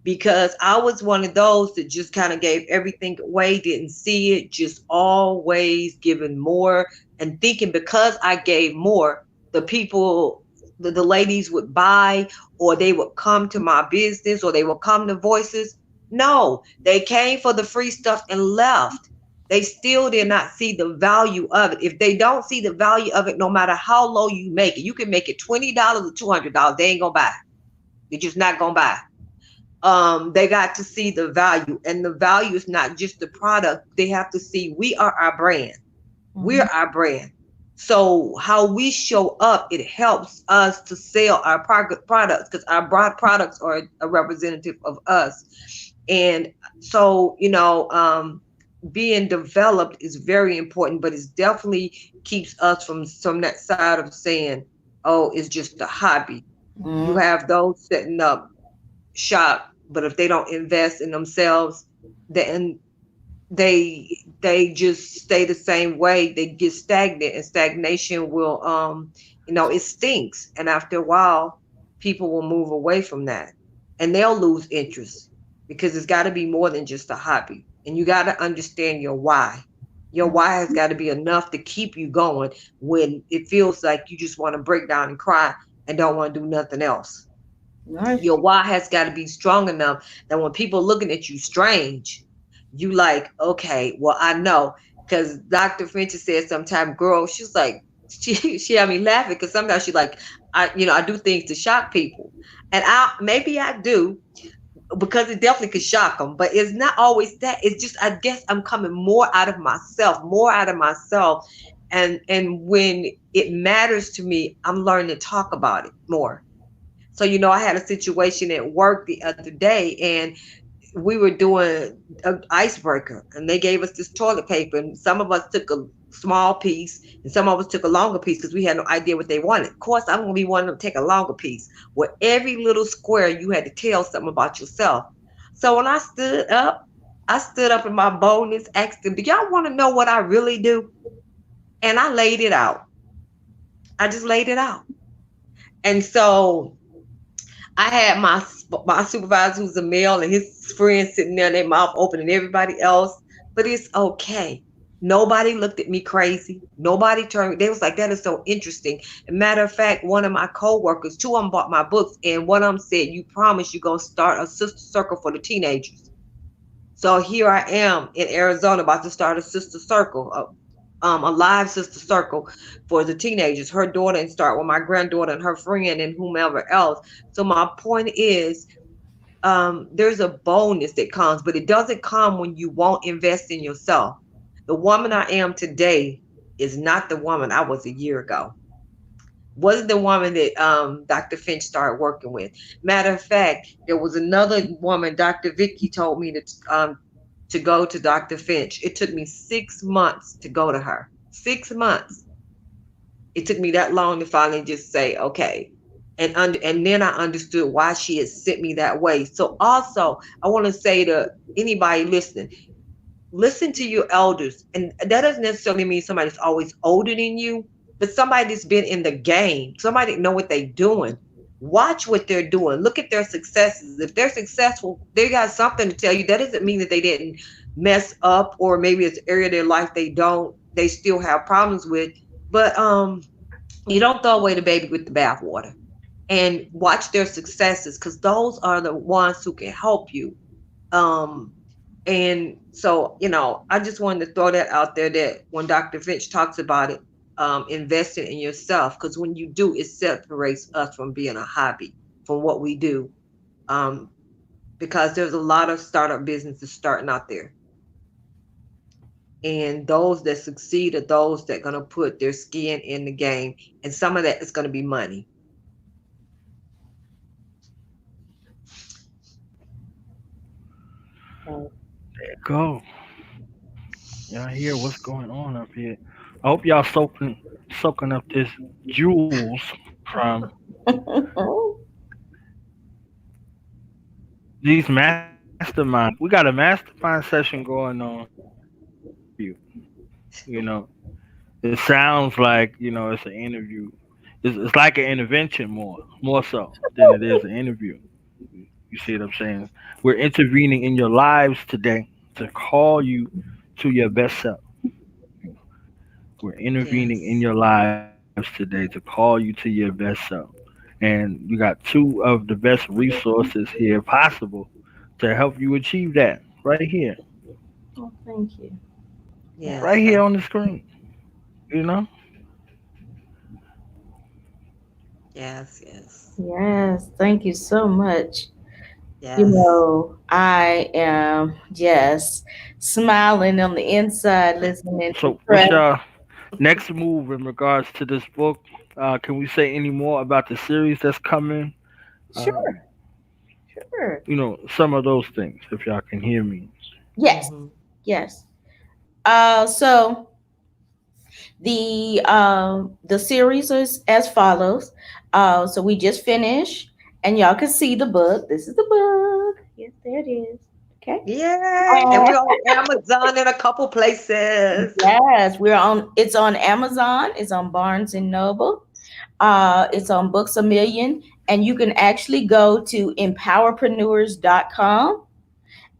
Because I was one of those that just kind of gave everything away, didn't see it, just always giving more and thinking because I gave more, the people, the ladies would buy or they would come to my business or they would come to Voices. No, they came for the free stuff and left. They still did not see the value of it. If they don't see the value of it, no matter how low you make it, you can make it $20 or $200, they ain't gonna buy. They're just not gonna buy. They got to see the value, and the value is not just the product. They have to see we are our brand. We're our brand. So how we show up, it helps us to sell our products because our broad products are a representative of us. And so, being developed is very important, but it's definitely keeps us from that side of saying, oh, it's just a hobby. You Mm-hmm. have those setting up shop, but if they don't invest in themselves, then they just stay the same way. They get stagnant, and stagnation will it stinks. And after a while, people will move away from that, and they'll lose interest because it's got to be more than just a hobby, and you got to understand your why. Your why has got to be enough to keep you going when it feels like you just want to break down and cry and don't want to do nothing else. Nice. Your why has got to be strong enough that when people looking at you strange, you like, okay, well, I know. Because Dr. Finch said sometime, girl, she's like, she had me laughing because sometimes she like, I do things to shock people. And maybe I do because it definitely could shock them, but it's not always that. It's just, I guess I'm coming more out of myself, more out of myself. And when it matters to me, I'm learning to talk about it more. So, I had a situation at work the other day, and we were doing an icebreaker, and they gave us this toilet paper, and some of us took a small piece, and some of us took a longer piece because we had no idea what they wanted. Of course, I'm going to be one of them to take a longer piece. Where every little square, you had to tell something about yourself. So when I stood up in my boldness, asked them, "Do y'all want to know what I really do?" And I laid it out. I just laid it out. And so I had my supervisor who's a male and his friends sitting there, their mouth open, and everybody else. But it's okay. Nobody looked at me crazy. Nobody turned. They was like, "That is so interesting." As a matter of fact, one of my coworkers, two of them bought my books, and one of them said, "You promise you're gonna start a sister circle for the teenagers." So here I am in Arizona about to start a sister circle, a live sister circle for the teenagers, her daughter, and start with my granddaughter and her friend and whomever else. So my point is, there's a bonus that comes, but it doesn't come when you won't invest in yourself. The woman I am today is not the woman I was a year ago. Wasn't the woman that Dr. Finch started working with. Matter of fact, there was another woman, Dr. Vicky, told me to go to Dr. Finch. It took me 6 months to go to her. 6 months. It took me that long to finally just say, okay. And then I understood why she had sent me that way. So also, I want to say to anybody listening, listen to your elders. And that doesn't necessarily mean somebody's always older than you, but somebody that's been in the game, somebody that know what they're doing. Watch what they're doing. Look at their successes. If they're successful, they got something to tell you. That doesn't mean that they didn't mess up, or maybe it's an area of their life they still have problems with. But you don't throw away the baby with the bathwater, and watch their successes, because those are the ones who can help you. Um, and so, I just wanted to throw that out there, that when Dr. Finch talks about it, investing in yourself, because when you do, it separates us from being a hobby, from what we do. Um, because there's a lot of startup businesses starting out there. And those that succeed are those that are going to put their skin in the game. And some of that is going to be money. Go. Y'all hear what's going on up here? I hope y'all soaking up this jewels from these masterminds. We got a mastermind session going on interview. You know, it sounds like it's an interview. It's like an intervention more so than it is an interview. You see what I'm saying? We're intervening in your lives today to call you to your best self. We're intervening in Yes. your lives today to call you to your best self. And you got two of the best resources here possible to help you achieve that right here, Oh, thank you. right Yes. here on the screen. You know, Yes. Yes. Yes, thank you so much. Yes. I am just smiling on the inside listening to so what's Trey. your next move in regards to this book? Can we say any more about the series that's coming? Um, Sure, sure. some of those things, if y'all can hear me. Yes, Hmm. yes. So the series is as follows. So we just finished, and y'all can see the book. This is the book. Yes, there it is. Okay. Yay! And we're on Amazon in a couple places. Yes, we're on. It's on Amazon. It's on Barnes and Noble. It's on Books a Million, and you can actually go to empowerpreneurs.com,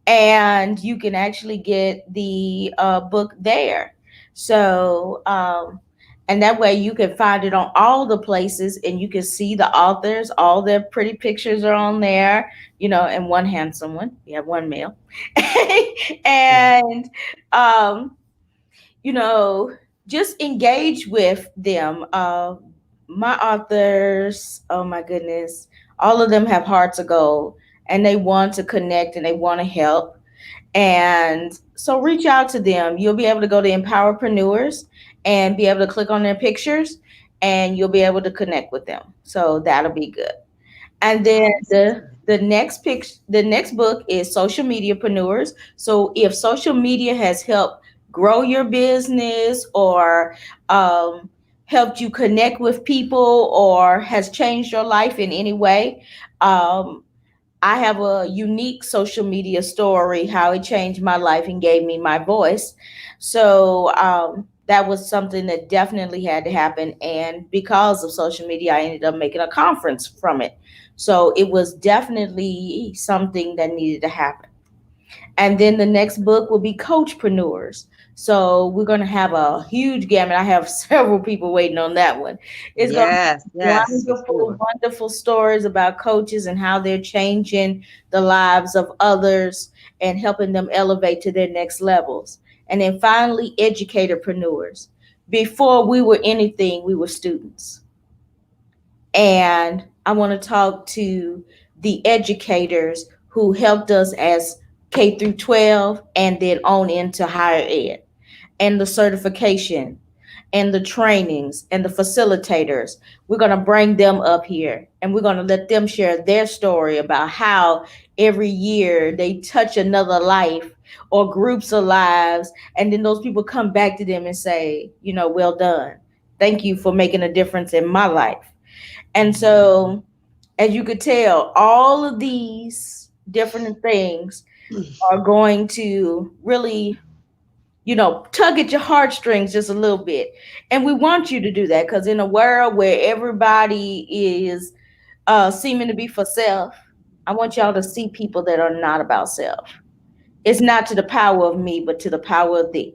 and you can actually get the book there. So, and that way you can find it on all the places, and you can see the authors. All their pretty pictures are on there. And one handsome one. We have one male, Yeah. and um, you know, just engage with them. My authors, oh my goodness, all of them have hearts of gold, and they want to connect and they want to help. And so reach out to them. You'll be able to go to Empowerpreneurs and be able to click on their pictures, and you'll be able to connect with them. So that'll be good. And then Awesome. the next book is Social Mediapreneurs. So if social media has helped grow your business, or um, helped you connect with people, or has changed your life in any way, um, I have a unique social media story, how it changed my life and gave me my voice. So that was something that definitely had to happen. And because of social media, I ended up making a conference from it. So it was definitely something that needed to happen. And then the next book will be Coachpreneurs. So we're going to have a huge gamut. I have several people waiting on that one. It's going to Yes. be Yes. For wonderful, sure. wonderful stories about coaches and how they're changing the lives of others and helping them elevate to their next levels. And then finally, educatorpreneurs. Before we were anything, we were students. And I want to talk to the educators who helped us as K through 12 and then on into higher ed, and the certification and the trainings and the facilitators. We're going to bring them up here, and we're going to let them share their story about how every year they touch another life or groups of lives. And then those people come back to them and say, well done. Thank you for making a difference in my life. And so, as you could tell, all of these different things are going to really, tug at your heartstrings just a little bit. And we want you to do that, because in a world where everybody is seeming to be for self, I want y'all to see people that are not about self. It's not to the power of me, but to the power of thee.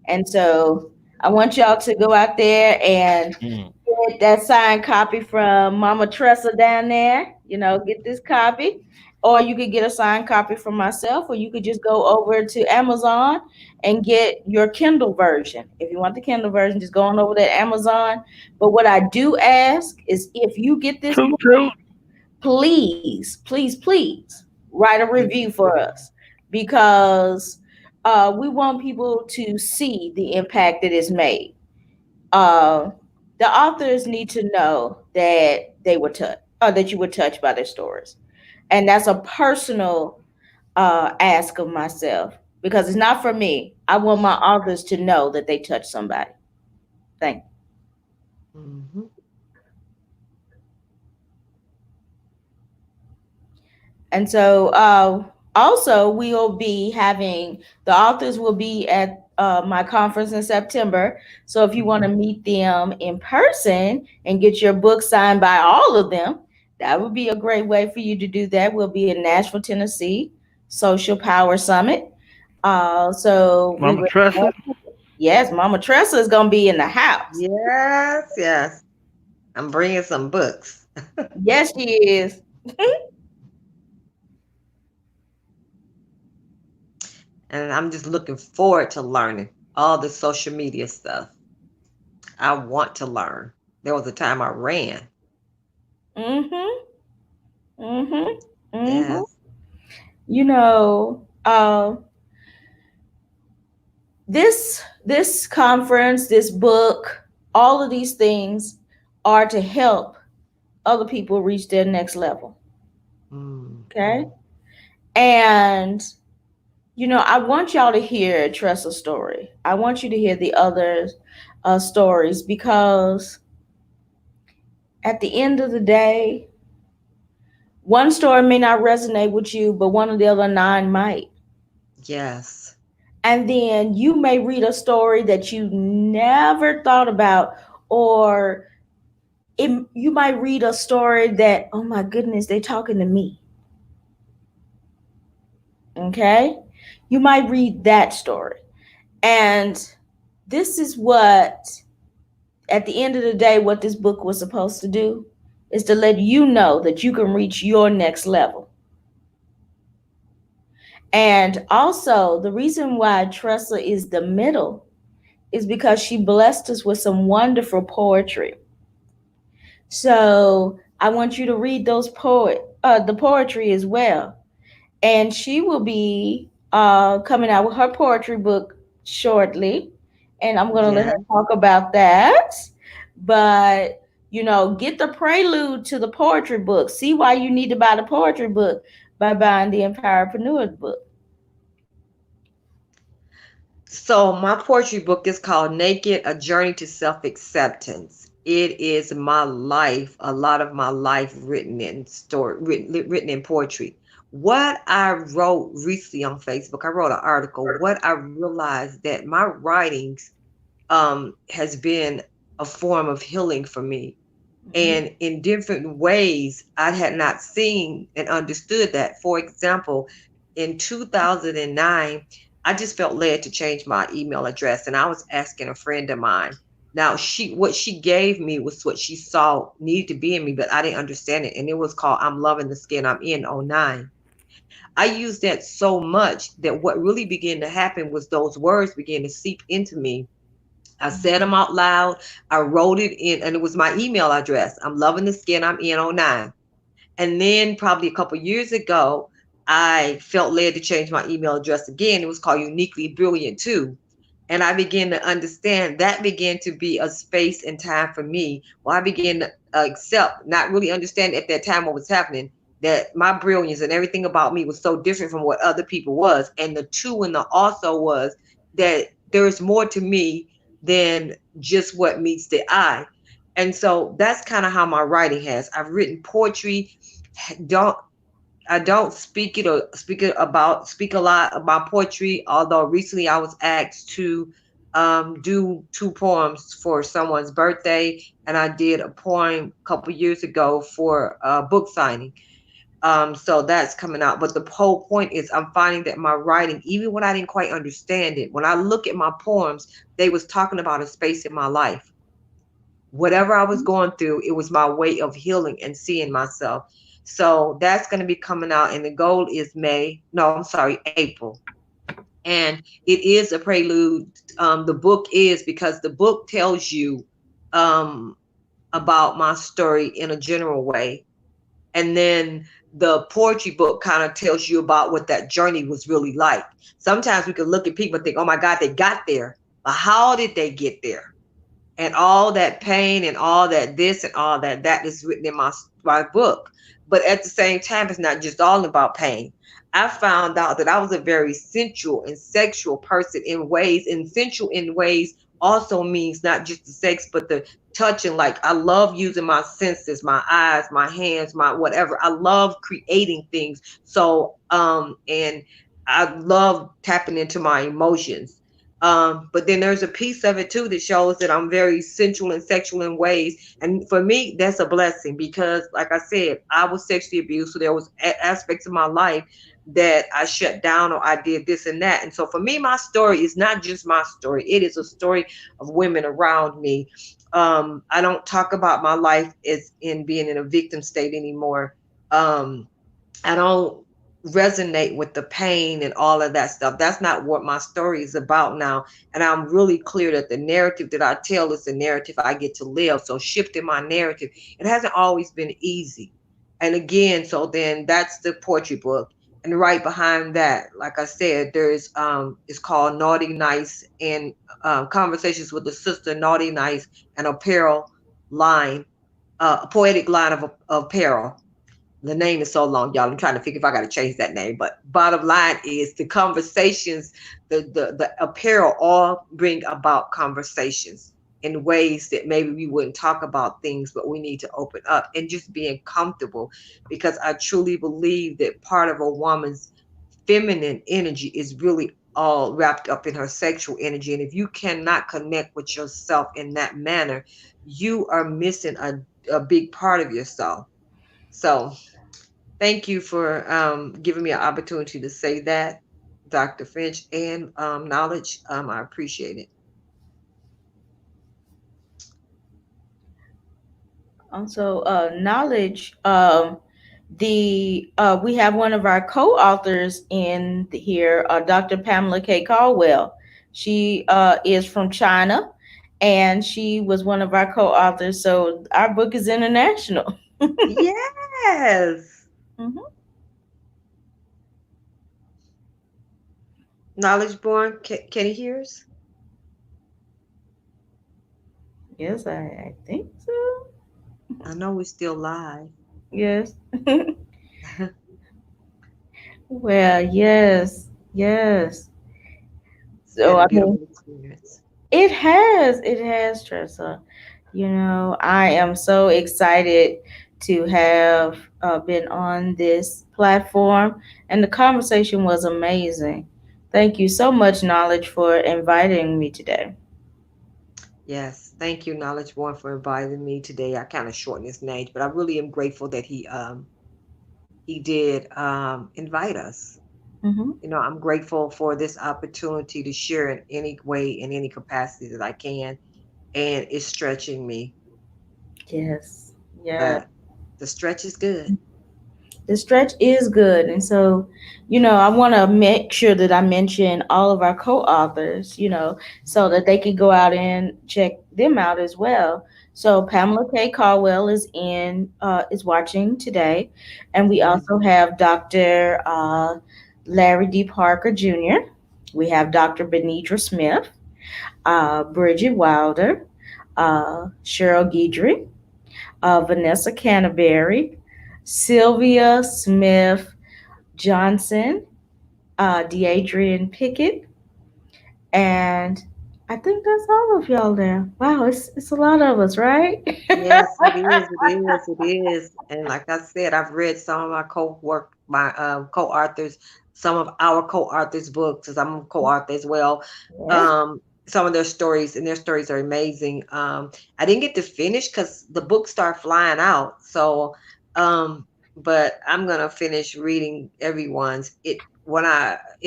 And so I want y'all to go out there and Mm. get that signed copy from Mama Tresa down there. Get this copy. Or you could get a signed copy from myself, or you could just go over to Amazon and get your Kindle version. If you want the Kindle version, just go on over to Amazon. But what I do ask is if you get this Toot book, toot. please, please, please write a review for us because we want people to see the impact that is made. Uh, the authors need to know that they were touched, or that you were touched by their stories, and that's a personal ask of myself because it's not for me. I want my authors to know that they touched somebody. Thank you. Mhm. And so also we'll be having the authors will be at my conference in September. So if you want to meet them in person and get your book signed by all of them, that would be a great way for you to do that. We'll be in Nashville, Tennessee, Social Power Summit. So we Mama would, Tressa. yes, Mama Tressa is going to be in the house. Yes, yes. I'm bringing some books. Yes, she is. And I'm just looking forward to learning all the social media stuff. I want to learn. There was a time I ran. Mm-hmm. Mm-hmm. Mm-hmm. Yes. You know, this conference, this book, all of these things are to help other people reach their next level. Mm. Okay. And I want y'all to hear Tressa's story. I want you to hear the other stories because at the end of the day, one story may not resonate with you, but one of the other nine might. Yes. And then you may read a story that you never thought about, or you might read a story that, oh my goodness, they're talking to me. Okay. You might read that story. And this is what, at the end of the day, what this book was supposed to do is to let you know that you can reach your next level. And also, the reason why Tressa is the middle is because she blessed us with some wonderful poetry. So I want you to read the poetry as well. And she will be coming out with her poetry book shortly, and I'm going to let her Yes. talk about that. But get the prelude to the poetry book. See why you need to buy the poetry book by buying the Empowerpreneur book. So my poetry book is called Naked, A Journey to Self-Acceptance. It is my life, a lot of my life written in poetry. What I wrote recently on Facebook, I wrote an article. What I realized that my writings has been a form of healing for me. Mhm. And in different ways, I had not seen and understood that. For example, in 2009, I just felt led to change my email address, and I was asking a friend of mine. Now, what she gave me was what she saw needed to be in me, but I didn't understand it. And it was called I'm Loving the Skin I'm In '09. I used that so much that what really began to happen was those words began to seep into me. I said them out loud. I wrote it in, and it was my email address. I'm loving the skin I'm in '09. And then probably a couple years ago, I felt led to change my email address again. It was called Uniquely Brilliant too. And I began to understand that began to be a space and time for me where I began to accept, not really understand at that time what was happening, that my brilliance and everything about me was so different from what other people was. And the two and the also was that there's more to me than just what meets the eye. And so that's kind of how my writing has. I've written poetry. Don't I don't speak a lot about poetry, although recently I was asked to do two poems for someone's birthday, and I did a poem a couple years ago for a book signing. So that's coming out. But the whole point is I'm finding that my writing, even when I didn't quite understand it, when I look at my poems, they was talking about a space in my life. Whatever I was going through, it was my way of healing and seeing myself. So that's going to be coming out, and the goal is May. No, I'm sorry, April. And it is a prelude. The book is, because the book tells you um, about my story in a general way, and then the poetry book kind of tells you about what that journey was really like. Sometimes we can look at people and think, oh my God, they got there. But how did they get there? And all that pain and all that this and all that, that is written in my book. But at the same time, it's not just all about pain. I found out that I was a very sensual and sexual person in ways, and sensual in ways also means not just the sex, but the touching. Like, I love using my senses, my eyes, my hands, my whatever. I love creating things. So, and I love tapping into my emotions. But then there's a piece of it too that shows that I'm very sensual and sexual in ways. And for me, that's a blessing because, like I said, I was sexually abused. So there was aspects of my life that I shut down or I did this and that. And so for me, my story is not just my story. It is a story of women around me. I don't talk about my life as in being in a victim state anymore. I don't resonate with the pain and all of that stuff. That's not what my story is about now. And I'm really clear that the narrative that I tell is the narrative I get to live. So shifting my narrative, it hasn't always been easy. And again, so then that's the poetry book. And right behind that, like I said, there's it's called Naughty Nice, and Conversations with the Sister, Naughty Nice, and Apparel line, a poetic line of apparel. The name is so long, y'all. I'm trying to figure if I got to change that name. But bottom line is the conversations, the apparel all bring about conversations in ways that maybe we wouldn't talk about things, but we need to open up and just being comfortable, because I truly believe that part of a woman's feminine energy is really all wrapped up in her sexual energy. And if you cannot connect with yourself in that manner, you are missing a big part of yourself. So thank you for giving me an opportunity to say that, Dr. Finch, and knowledge. I appreciate it. Also, knowledge. The We have one of our co-authors here, Dr. Pamela K. Caldwell. She is from China, and she was one of our co-authors. So our book is international. Yes. Mhm. Knowledge born. Can he hear us? Yes, I think so. I know we're still live. Yes. Well, yes, yes. It's been So a I mean, beautiful experience. it has, Tressa. I am so excited to have been on this platform, and the conversation was amazing. Thank you so much, Knowledge, for inviting me today. Yes, thank you, Knowledge Born, for inviting me today. I kind of shortened his name, but I really am grateful that he did invite us. Hmm. I'm grateful for this opportunity to share in any way, in any capacity that I can, and it's stretching me, Yes, yeah. but the stretch is good. The stretch is good. And so, I want to make sure that I mention all of our co authors, so that they can go out and check them out as well. So, Pamela K. Caldwell is watching today. And we Mhm. also have Dr. Larry D. Parker Jr., we have Dr. Benedra Smith, Bridget Wilder, Cheryl Guidry, Vanessa Canterbury, Sylvia Smith Johnson, Deadrian Pickett, and I think that's all of y'all there. Wow, it's a lot of us, right? Yes, it is. It is. It is. And like I said, I've read some of my co-authors, some of our co-authors' books, as I'm a co-author as well. Yes. Some of their stories, and their stories are amazing. I didn't get to finish because the books start flying out. So, um, but I'm gonna finish reading everyone's. It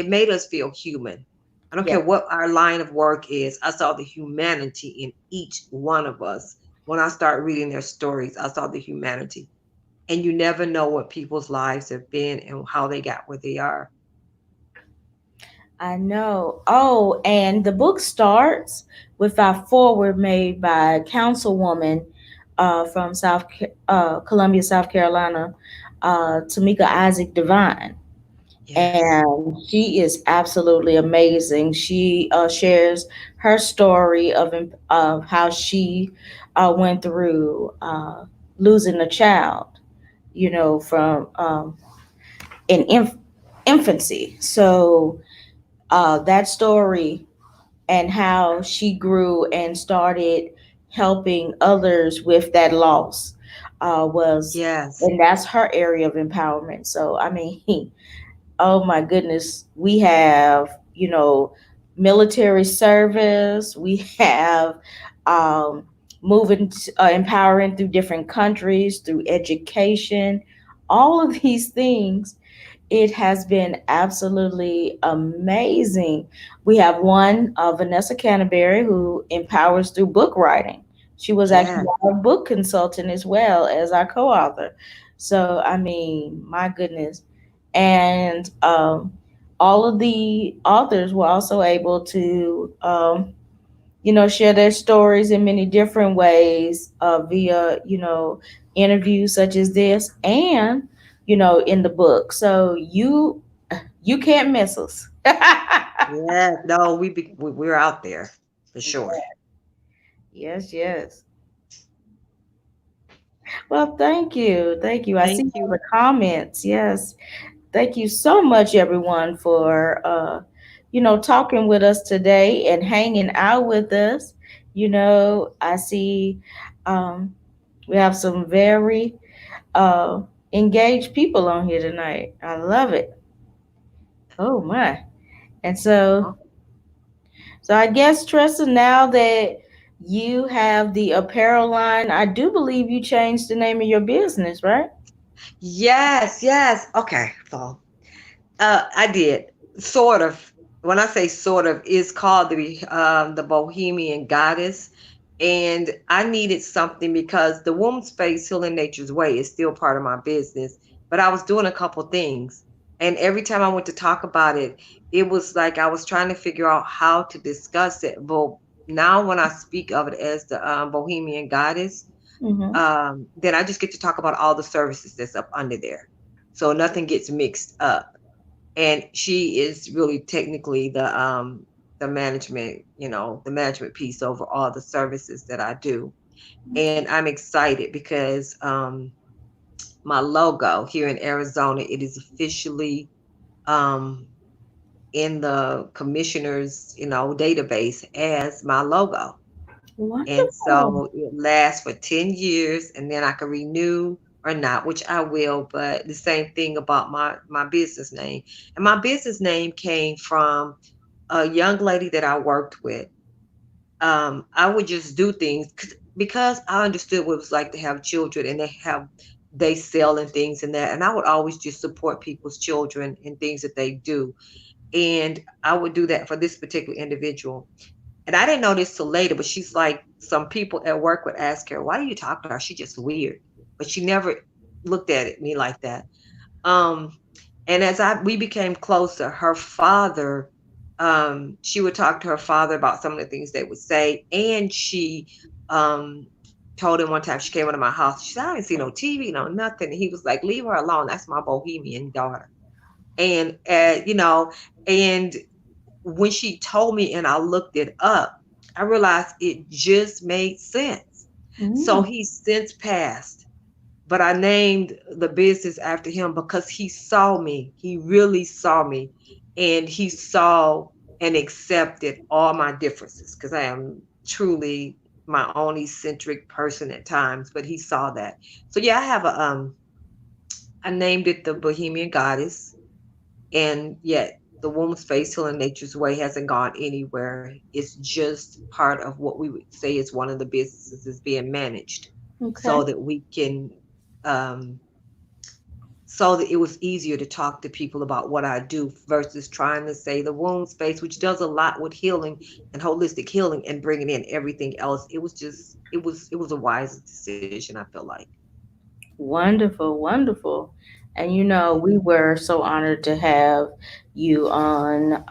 made us feel human. I don't Yeah, care what our line of work is. I saw the humanity in each one of us. When I start reading their stories, I saw the humanity. And you never know what people's lives have been and how they got where they are. I know. Oh, and the book starts with a foreword made by a councilwoman from Columbia, South Carolina, Tamika Isaac Devine. Yes. And she is absolutely amazing. She shares her story of how she went through losing a child, from in infancy. So that story and how she grew and started helping others with that loss was, Yes. and that's her area of empowerment. So I mean, oh my goodness, we have, military service, we have um, empowering through different countries, through education, all of these things. It has been absolutely amazing. We have one, Vanessa Canterbury, who empowers through book writing. She was actually Yes. our book consultant as well as our co author. So, I mean, my goodness. And all of the authors were also able to, share their stories in many different ways via, interviews such as this and, in the book. So you can't miss us. Yes. No, we're out there for sure. Yes, yes. Well, thank you. Thank you. I see Thank all you. the comments. Yes. Thank you so much, everyone, for talking with us today and hanging out with us. I see um, we have some very uh, engaged people on here tonight. I love it. Oh my! And so I guess Tressa, now that you have the apparel line, I do believe you changed the name of your business, right? Yes, yes. Okay, so I did sort of. When I say sort of, it's called the Bohemian Goddess, and I needed something because the Womb Space Healing Nature's Way is still part of my business. But I was doing a couple things, and every time I went to talk about it, it was like I was trying to figure out how to discuss it. But now, when I speak of it as the Bohemian Goddess, Mm-hmm. then I just get to talk about all the services that's up under there, so nothing gets mixed up. And she is really technically the management, the management piece over all the services that I do. And I'm excited because my logo here in Arizona, it is officially um in the commissioner's, database as my logo. And Wonderful. so it lasts for 10 years and then I can renew or not, which I will. But the same thing about my business name. And my business name came from a young lady that I worked with. I would just do things because I understood what it was like to have children and they sell and things and that. And I would always just support people's children and things that they do. And I would do that for this particular individual. And I didn't know this till later, but she's like, some people at work would ask her, why do you talk to her? She's just weird. But she never looked at me like that. Um, and as we became closer, her father, she would talk to her father about some of the things they would say. And she um told him one time she came into my house, she said, I didn't see no TV, no nothing. And he was like, leave her alone. That's my bohemian daughter. And and when she told me and I looked it up, I realized it just made sense. So Mm. he's since passed, but I named the business after him because he saw me. He really saw me, and he saw and accepted all my differences because I am truly my own eccentric person at times, but he saw that. So yeah, I named it the Bohemian Goddess, and yet the woman's face healing nature's way hasn't gone anywhere. It's just part of what we would say is one of the businesses is being managed Okay. so that we can um so that it was easier to talk to people about what I do versus trying to say the wound space, which does a lot with healing and holistic healing and bringing in everything else. It was just, it was a wise decision, I feel like. Wonderful, wonderful. And we were so honored to have you on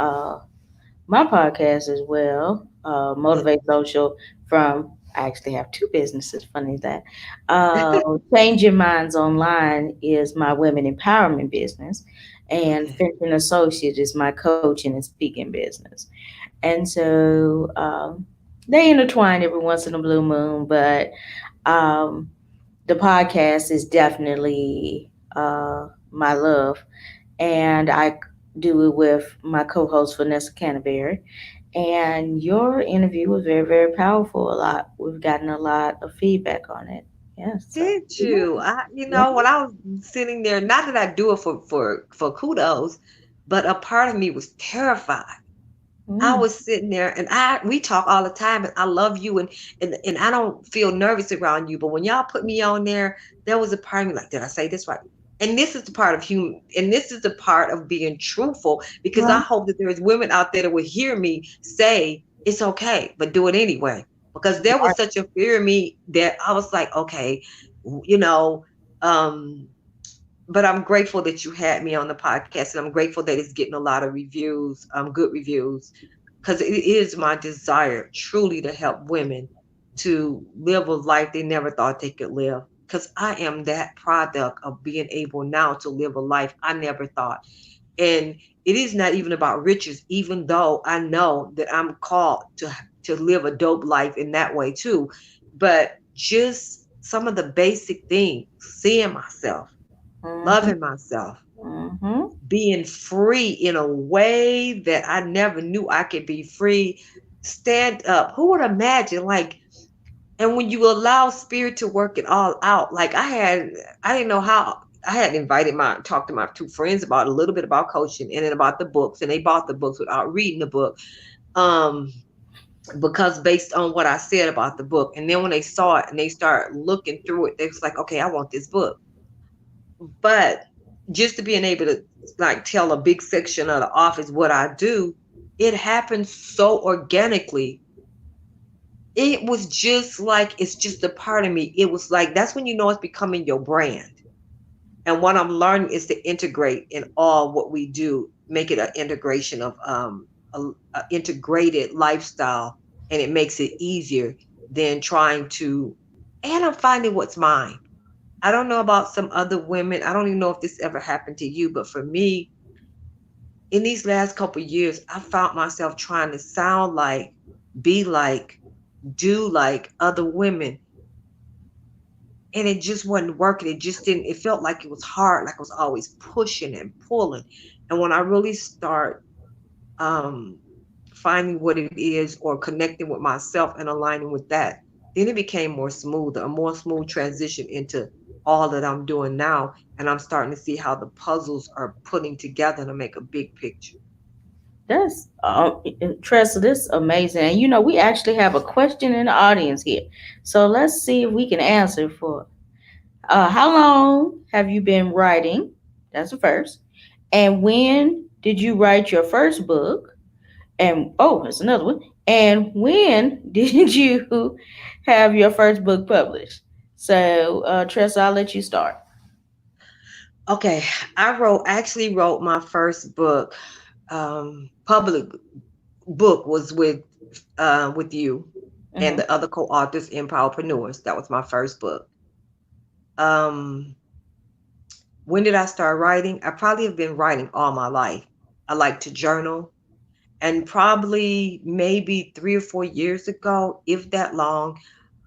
my podcast as well, Motivate Social. From I actually have two businesses. Funny that. Changing Minds Online is my women empowerment business, and Okay. Finch and Associates is my coaching and speaking business. And so they intertwine every once in a blue moon, but um, the podcast is definitely my love, and I do it with my co-host Vanessa Canterbury. And your interview was very, very powerful. We've gotten a lot of feedback on it. Yes. So, Did you? yeah. When I was sitting there, not that I do it for kudos, but a part of me was terrified. I Mm, was sitting there, and we talk all the time, and I love you, and I don't feel nervous around you. But when y'all put me on there was a part of me like, did I say this right? And this is the part of human, and this is the part of being truthful, because I right. hope that there's women out there that will hear me say it's okay, but do it anyway. Because there was Right. such a fear in me that I was like, okay, you know, um, but I'm grateful that you had me on the podcast, and I'm grateful that it's getting a lot of reviews, good reviews, because it is my desire truly to help women to live a life they never thought they could live. Because I am that product of being able now to live a life I never thought. And it is not even about riches, even though I know that I'm called to live a dope life in that way too. But just some of the basic things, seeing myself, Mm-hmm. loving myself, Mm-hmm. being free in a way that I never knew I could be free. Stand up. Who would imagine? Like, and when you allow spirit to work it all out, like I didn't know how. I had talked to my two friends about a little bit about coaching and then about the books, and they bought the books without reading the book. Um, because based on what I said about the book, and then when they saw it and they start looking through it, they was like, okay, I want this book. But just to being able to like tell a big section of the office what I do, it happens so organically. It was just like it's just a part of me. It was like that's when you know it's becoming your brand. And what I'm learning is to integrate in all what we do, make it an integration of a integrated lifestyle, and it makes it easier than trying to. And I'm finding what's mine. I don't know about some other women. I don't even know if this ever happened to you, but for me, in these last couple of years, I found myself trying to sound like, be like, do like other women, and it just wasn't working. It just didn't. It felt like it was hard, like I was always pushing and pulling. And when I really start um, finding what it is or connecting with myself and aligning with that, then it became more smoother, a more smooth transition into all that I'm doing now. And I'm starting to see how the puzzles are putting together to make a big picture. That's Tressa. This is amazing. And we actually have a question in the audience here. So let's see if we can answer for. How long have you been writing? That's the first. And when did you write your first book? And oh, there's another one. And when did you have your first book published? So, Tressa, I'll let you start. Okay, actually wrote my first book, public book was with you and Hmm. the other co-authors in Powerpreneurs. That was my first book. Um, when did I start writing? I probably have been writing all my life. I like to journal, and probably maybe 3 or 4 years ago, if that long,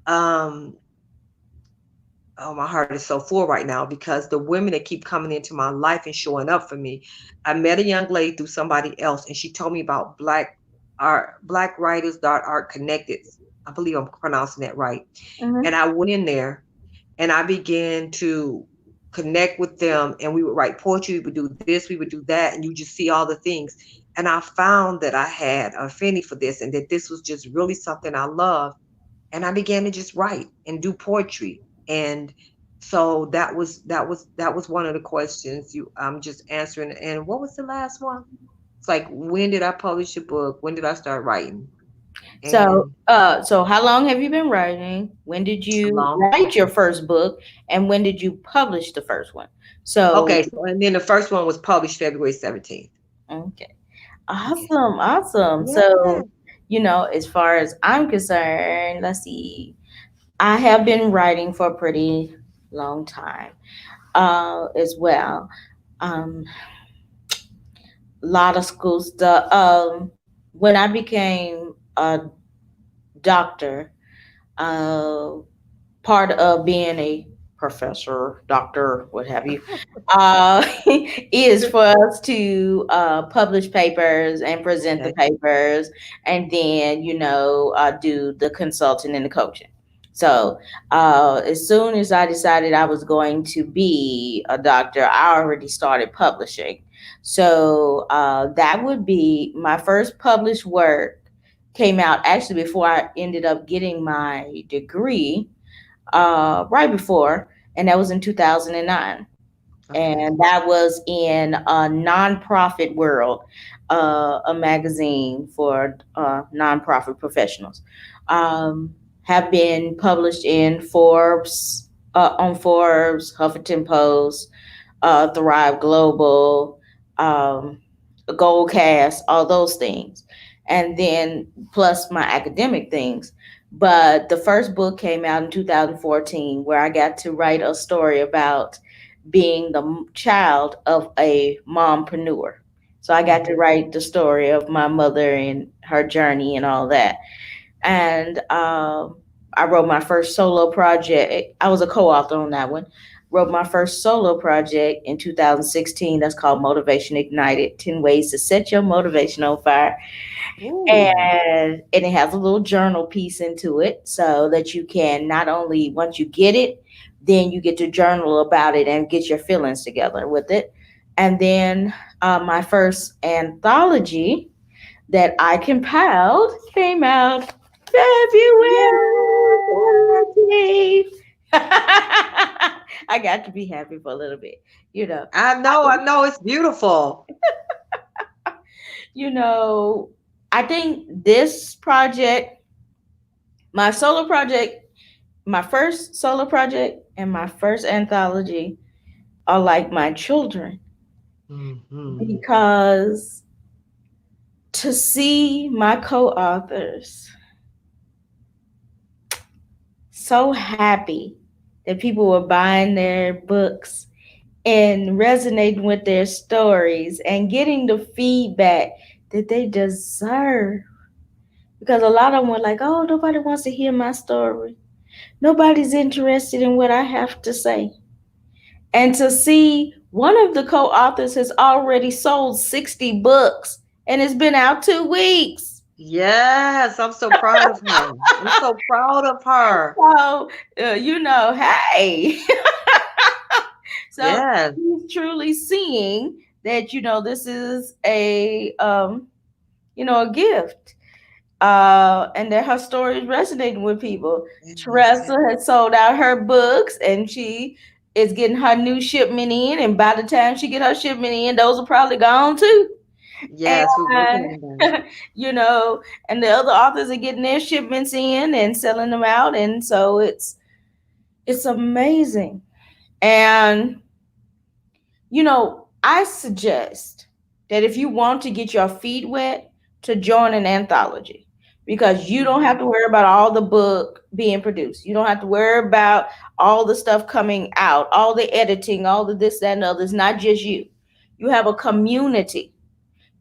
um, oh, my heart is so full right now because the women that keep coming into my life and showing up for me. I met a young lady through somebody else, and she told me about Black Writers Art Connected. I believe I'm pronouncing that right. Hmm. And I went in there and I began to connect with them, and we would write poetry, we would do this, we would do that, and you just see all the things. And I found that I had a affinity for this and that this was just really something I loved. And I began to just write and do poetry and So that was one of the questions you I'm just answering. And what was the last one? It's like, when did I publish a book? When did I start writing? So, And so how long have you been writing? When did you long. write your first book, and when did you publish the first one? So, Okay, so and then the first one was published February 17th. okay, Yeah. awesome, awesome. Yeah. So, as far as I'm concerned, let's see, I have been writing for a pretty long time, as well. Um, lot of school stuff. When I became a doctor, uh, part of being a professor, doctor, what have you, is for us to publish papers and present the Okay. papers, and then do the consulting and the coaching. So as soon as I decided I was going to be a doctor, I already started publishing. So that would be my first published work. Came out actually before I ended up getting my degree, right before, and that was in 2009. Okay. And that was in a nonprofit world, a magazine for nonprofit professionals. Have been published in Forbes, on Forbes, Huffington Post, Thrive Global, um, Goalcast, all those things, and then plus my academic things. But the first book came out in 2014, where I got to write a story about being the child of a mompreneur. So I got to Hmm. write the story of my mother and her journey and all that. And I wrote my first solo project. I was a co-author on that one. Wrote my first solo project in 2016. That's called Motivation Ignited: 10 Ways to Set Your Motivation on Fire. Ooh. And it has a little journal piece into it, so that you can not only, once you get it, then you get to journal about it and get your feelings together with it. And then my first anthology that I compiled came out February Yeah. 17th. I got to be happy for a little bit, you know. I know, it's beautiful. You know, I think this project, my solo project, my first solo project and my first anthology, are like my children, Hmm. because to see my co-authors so happy that people were buying their books and resonating with their stories and getting the feedback that they deserve. Because a lot of them were like, oh, nobody wants to hear my story. Nobody's interested in what I have to say. And to see one of the co authors has already sold 60 books and it's been out 2 weeks. Yes, I'm so proud of her. I'm so proud of her. So, hey. So Yes. he's truly seeing that, this is a gift. And that her story is resonating with people. Yes. Tresa has sold out her books, and she is getting her new shipment in. And by the time she get her shipment in, those are probably gone too. Yes, we're working And on that. and the other authors are getting their shipments in and selling them out, and so it's amazing. And I suggest that if you want to get your feet wet, to join an anthology, because you don't have Mhm. to worry about all the book being produced. You don't have to worry about all the stuff coming out, all the editing, all the this, that, and the other. It's not just you. You have a community.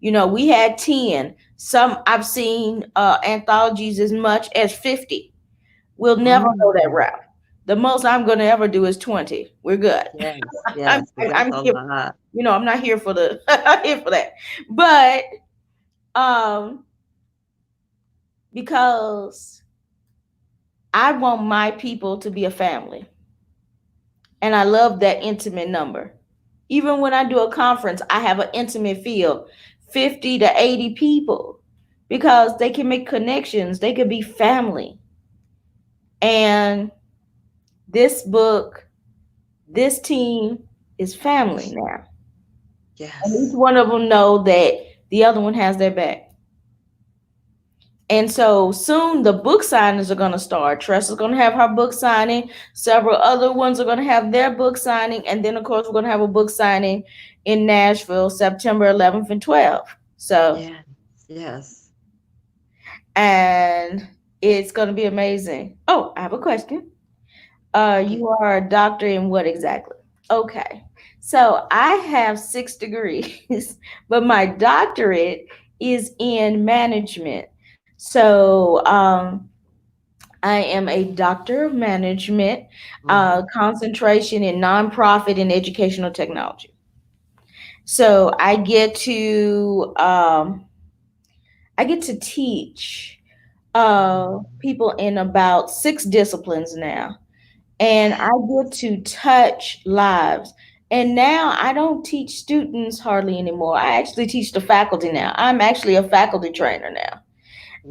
We had 10. Some I've seen anthologies as much as 50. We'll never go that Mm. route. The most I'm going to ever do is 20. We're good. Yes, I'm, yes, because that's I'm a here. lot. I'm not here for the here for that. But um because I want my people to be a family, and I love that intimate number. Even when I do a conference, I have an intimate feel, 50 to 80 people, because they can make connections, they could be family. And this book this team is family now. And each Yes. one of them know that the other one has their back. And so soon the book signings are going to start. Tresa's going to have her book signing. Several other ones are going to have their book signing. And then, of course, we're going to have a book signing in Nashville, September 11th and 12th. So, Yes. Yes. and it's going to be amazing. Oh, I have a question. Yeah. You are a doctor in what exactly? Okay. So I have 6 degrees, but my doctorate is in management. So I am a doctor of management, Hmm. concentration in nonprofit and educational technology. So I get to teach people in about 6 disciplines now, and I get to touch lives. And now I don't teach students hardly anymore. I actually teach the faculty now. I'm actually a faculty trainer now.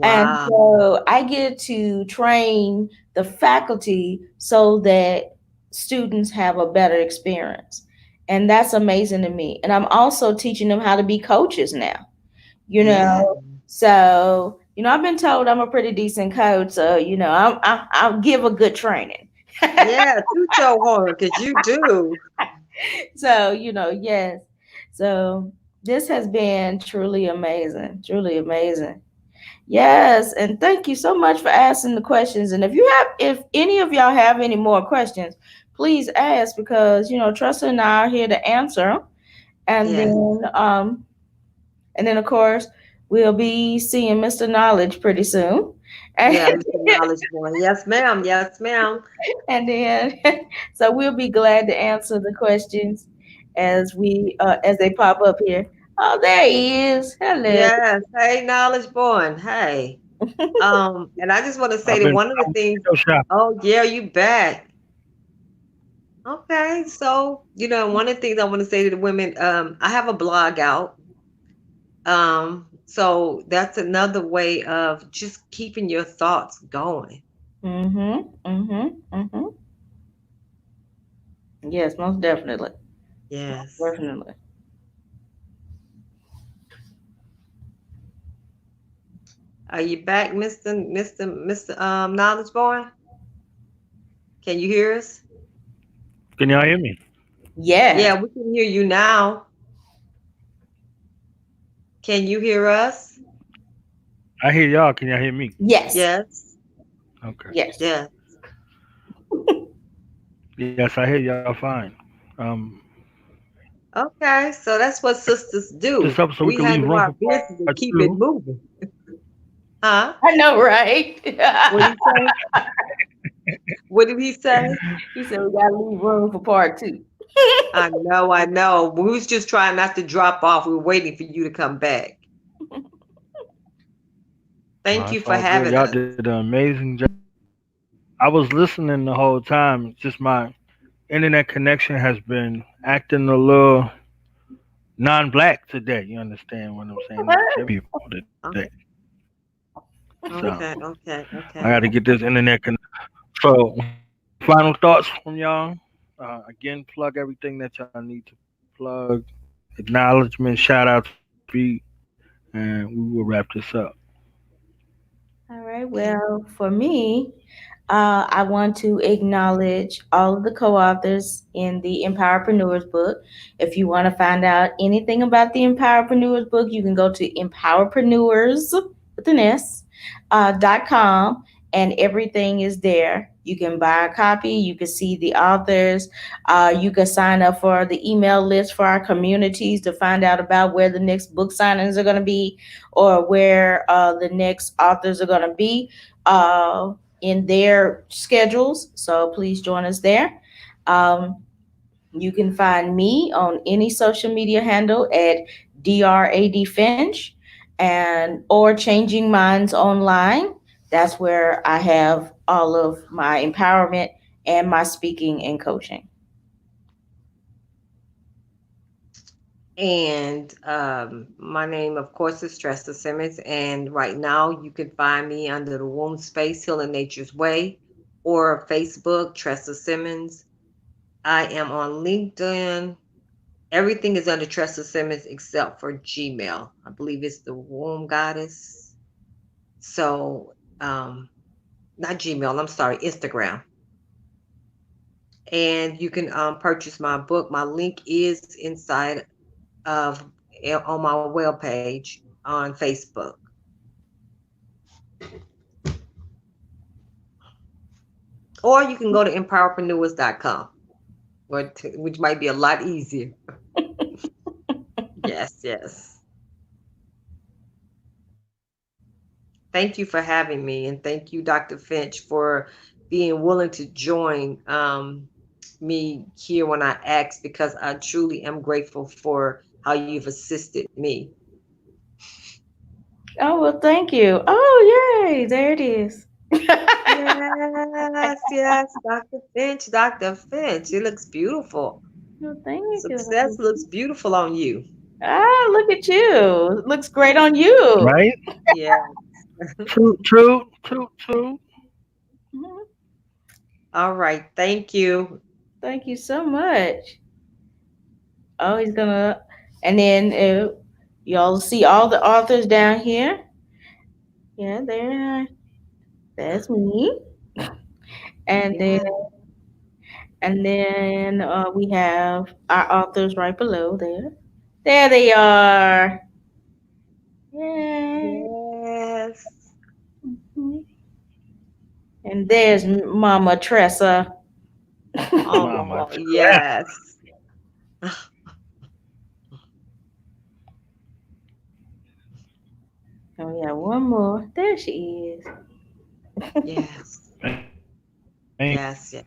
And Wow. so I get to train the faculty so that students have a better experience. And that's amazing to me. And I'm also teaching them how to be coaches now, you Yeah. know. So, I've been told I'm a pretty decent coach. So, I'll give a good training. Yeah. Toot your horn, because you do. So, yes. So, this has been truly amazing. Truly amazing. Yes, and thank you so much for asking the questions. And if any of y'all have any more questions, please ask because Tressa and I are here to answer 'em. And Yes. then of course we'll be seeing Mr. Knowledge pretty soon, and, Yeah, Mr. Knowledge Boy. Yes, ma'am. Yes, ma'am. and then so we'll be glad to answer the questions as they pop up here. Oh, there he is. Hello. Yes. Hey, Knowledge Born. Hey. And I just want to say I've that been one of the things, window shopping. oh yeah, you back. Okay. So, one of the things I want to say to the women, I have a blog out. So that's another way of just keeping your thoughts going. Mm-hmm. Mm-hmm. Mm-hmm. Yes, most definitely. Yes. Definitely. Are you back, Mr. Knowledge Boy? Can you hear us? Can y'all hear me? Yes. Yeah, we can hear you now. Can you hear us? I hear y'all. Can y'all hear me? Yes. Yes. Okay. Yes. Yes. Yes, I hear y'all fine. Um, Okay. So that's what sisters this do. up so we We can leave handle room our for business and part keep it two. moving. Huh? I know, right? What did he say? What did he say? He said we gotta leave room for part two. I know, I know. We was just trying not to drop off. We were waiting for you to come back. Thank you It's for all good. having Y'all us. did an amazing job. I was listening the whole time. It's just my internet connection has been acting a little non-black today. You understand what I'm saying? Like every people Oh, today. So okay, okay, I okay. got to get this internet So, final thoughts from y'all. Again, plug everything that y'all need to plug. Acknowledgement, shout out to Beat, and we will wrap this up. All right. Okay. Well, for me, I want to acknowledge all of the co-authors in the Empowerpreneurs book. If you want to find out anything about the Empowerpreneurs book, you can go to Empowerpreneurs with an S .com, and everything is there. You can buy a copy. You can see the authors. You can sign up for the email list for our communities to find out about where the next book signings are going to be, or where the next authors are going to be. In their schedules. So please join us there. Um, you can find me on any social media handle at DRAD Finch and or Changing Minds Online. That's where I have all of my empowerment and my speaking and coaching. And my name, of course, is Tresa Simmons. And right now, you can find me under the Womb Space Healing Nature's Way or Facebook, Tresa Simmons. I am on LinkedIn. Everything is under Tresa Simmons except for Gmail. I believe it's the Womb Goddess. So, not Gmail, I'm sorry, Instagram. And you can purchase my book. My link is inside of on my webpage on Facebook. Or you can go to empowerpreneurs.com, which might be a lot easier. Yes, yes. Thank you for having me, and thank you, Dr. Finch, for being willing to join me here when I asked, because I truly am grateful for how you've assisted me. Oh, well, thank you. Oh, yay. There it is. Yes, yes, Dr. Finch, Dr. Finch. It looks beautiful. Well, thank Success you. looks beautiful on you. Ah, look at you. Looks great on you. Right? Yeah. True, true, true, true. Mhm. All right. Thank you. Thank you so much. Oh, he's gonna, and then y'all see all the authors down here. Yeah, there. That's me. And then, Yeah. we have our authors right below there. There they are. Yay. Yes. Mhm. And there's Mama Tressa. Mama Oh, Tress. yes. Oh, we have one more. There she is. Yes. Thank Yes. Yes.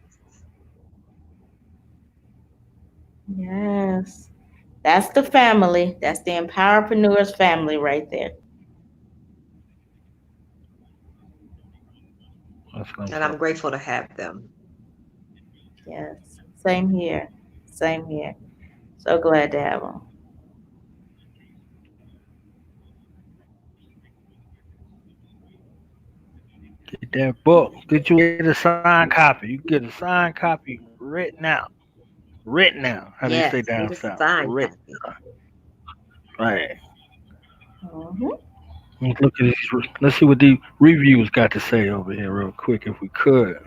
Yes. That's the family. That's the Empowerpreneurs family right there. that's what I'm And I'm talking grateful about. to have them. Yes. Same here. Same here. So glad to have them. Get that book. Get you get a signed copy. You get a signed copy written out. Written out. How they say Yes. down Get a south. signed Written. copy. Right. Hmm. Let's look at these. Let's see what the reviews got to say over here real quick, if we could.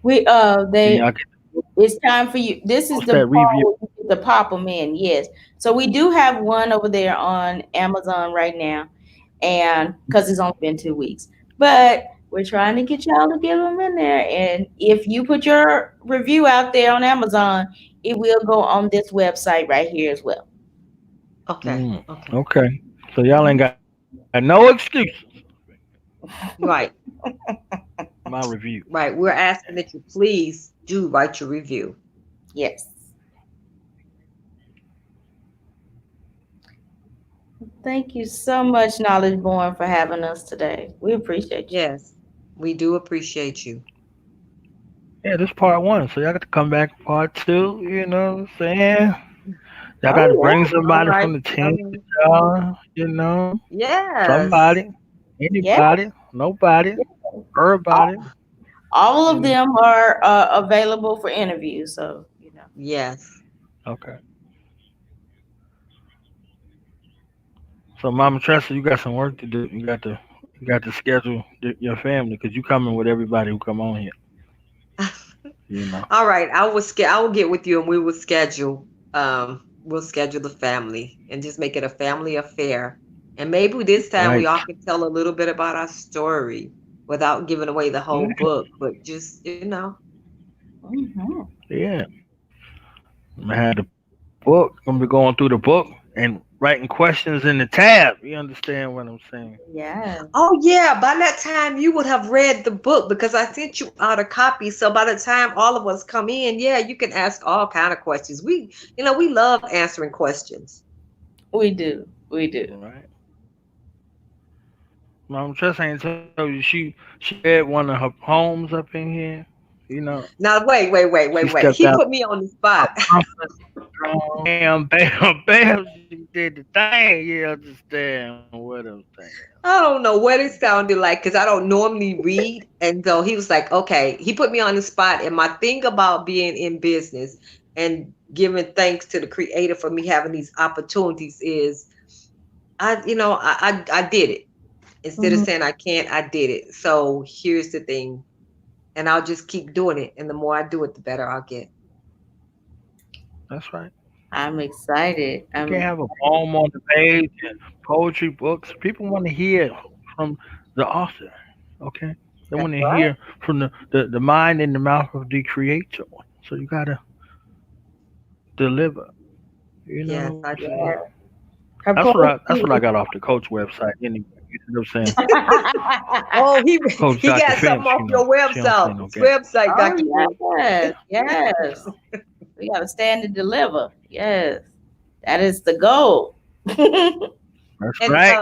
We Can they y'all get It's time for you. This is what's the that part review? where you get to pop them in. Yes. So we do have one over there on Amazon right now, and because it's only been 2 weeks, but we're trying to get y'all to get them in there. And if you put your review out there on Amazon, it will go on this website right here as well. Okay. Mm, Okay. okay. So y'all ain't Mhm. got no excuses. Right. My review. Right. We're asking that you please do write your review. Yes. Thank you so much, Knowledge Born, for having us today. We appreciate you. Yes. We do appreciate you. Yeah, this part one. So y'all got to come back part two. You know what I'm saying? Y'all got to bring Oh All somebody right. from the team All with right. y'all. You know, Yes. somebody, yeah, anybody, nobody, yeah. everybody. All You of know. them are available for interviews. So, Yes. Okay. So Mama Tressa, you got some work to do. You got to schedule your family because you coming with everybody who come on here. You know. All right. I will get with you, and we will schedule we'll schedule the family and just make it a family affair. And maybe this time we Right. all can tell a little bit about our story without giving away the whole book, but just, mhm. Yeah. I had the book. I'm gonna be going through the book and writing questions in the tab. You understand what I'm saying? Yeah. Oh yeah, by that time you would have read the book because I sent you out a copy. So by the time all of us come in, yeah, you can ask all kind of questions. We love answering questions. We do. We do. Right. Mama Tressa ain't told you she read one of her poems up in here. You know, Now she wait. stepped He out put me on the spot. of comfort zone. Bam, bam, bam. She did the thing. You understand what I'm saying? I don't know what it sounded like because I don't normally read. And so he was like, okay, he put me on the spot. And my thing about being in business and giving thanks to the creator for me having these opportunities is I did it. Instead of Mhm. saying I can't, I did it. So here's the thing. And I'll just keep doing it. And the more I do it, the better I'll get. That's right. I'm excited. You I'm can't have a poem on the page and poetry books. People want to hear from the author. Okay, they That's want to right. hear from the mind and the mouth of the creator. So you gotta deliver. You know Yes, what I'm I saying? did. Yeah. Her That's what I got poetry. off the coach website anyway. You know what I'm saying? Oh, he Coach he Dr. got something Finch, off your she don't play website. no games. Website, Oh Dr. Finch. yes, yes. We gotta stand and deliver. Yes. That is the goal. That's And right.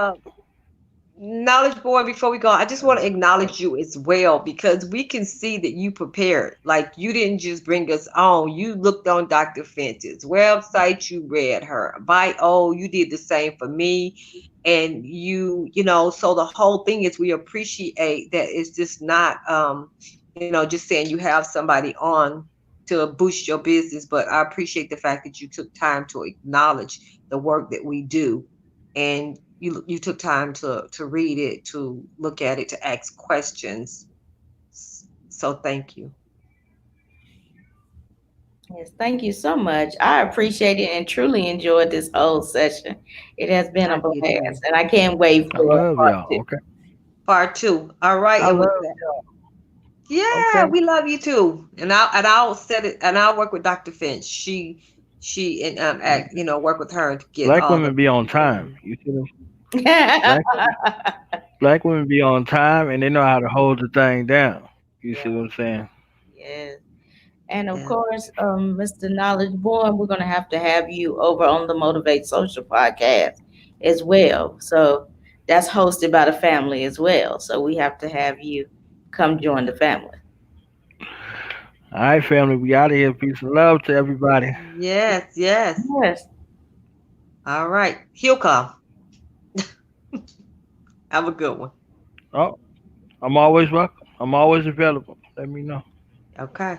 Knowledge Boy, before we go, I just want to acknowledge you as well because we can see that you prepared. Like you didn't just bring us on. You looked on Dr. Finch's website, you read her bio, you did the same for me. And so the whole thing is we appreciate that it's just not just saying you have somebody on to boost your business, but I appreciate the fact that you took time to acknowledge the work that we do and you took time to read it, to look at it, to ask questions. So thank you. Yes, thank you so much. I appreciate it and truly enjoyed this whole session. It has been a I did too. blast, and I can't wait I for love part y'all. two. Okay. Part two. All right. I And with love that, y'all. yeah, Okay. we love you too. And I'll set it and I'll work with Dr. Finch. She and work with her to get Black all the women be on time. You see them? Black black women be on time and they know how to hold the thing down. You Yeah, see what I'm saying? yes. And of yeah. course, Mr. Knowledge Born, we're going to have you over on the Motivate Social podcast as well. So that's hosted by the family as well. So we have to have you come join the family. All right, family, we out of here. Peace and love to everybody. Yes, yes. Yes. All right. He'll come. Have a good one. Oh, I'm always welcome. I'm always available. Let me know. Okay.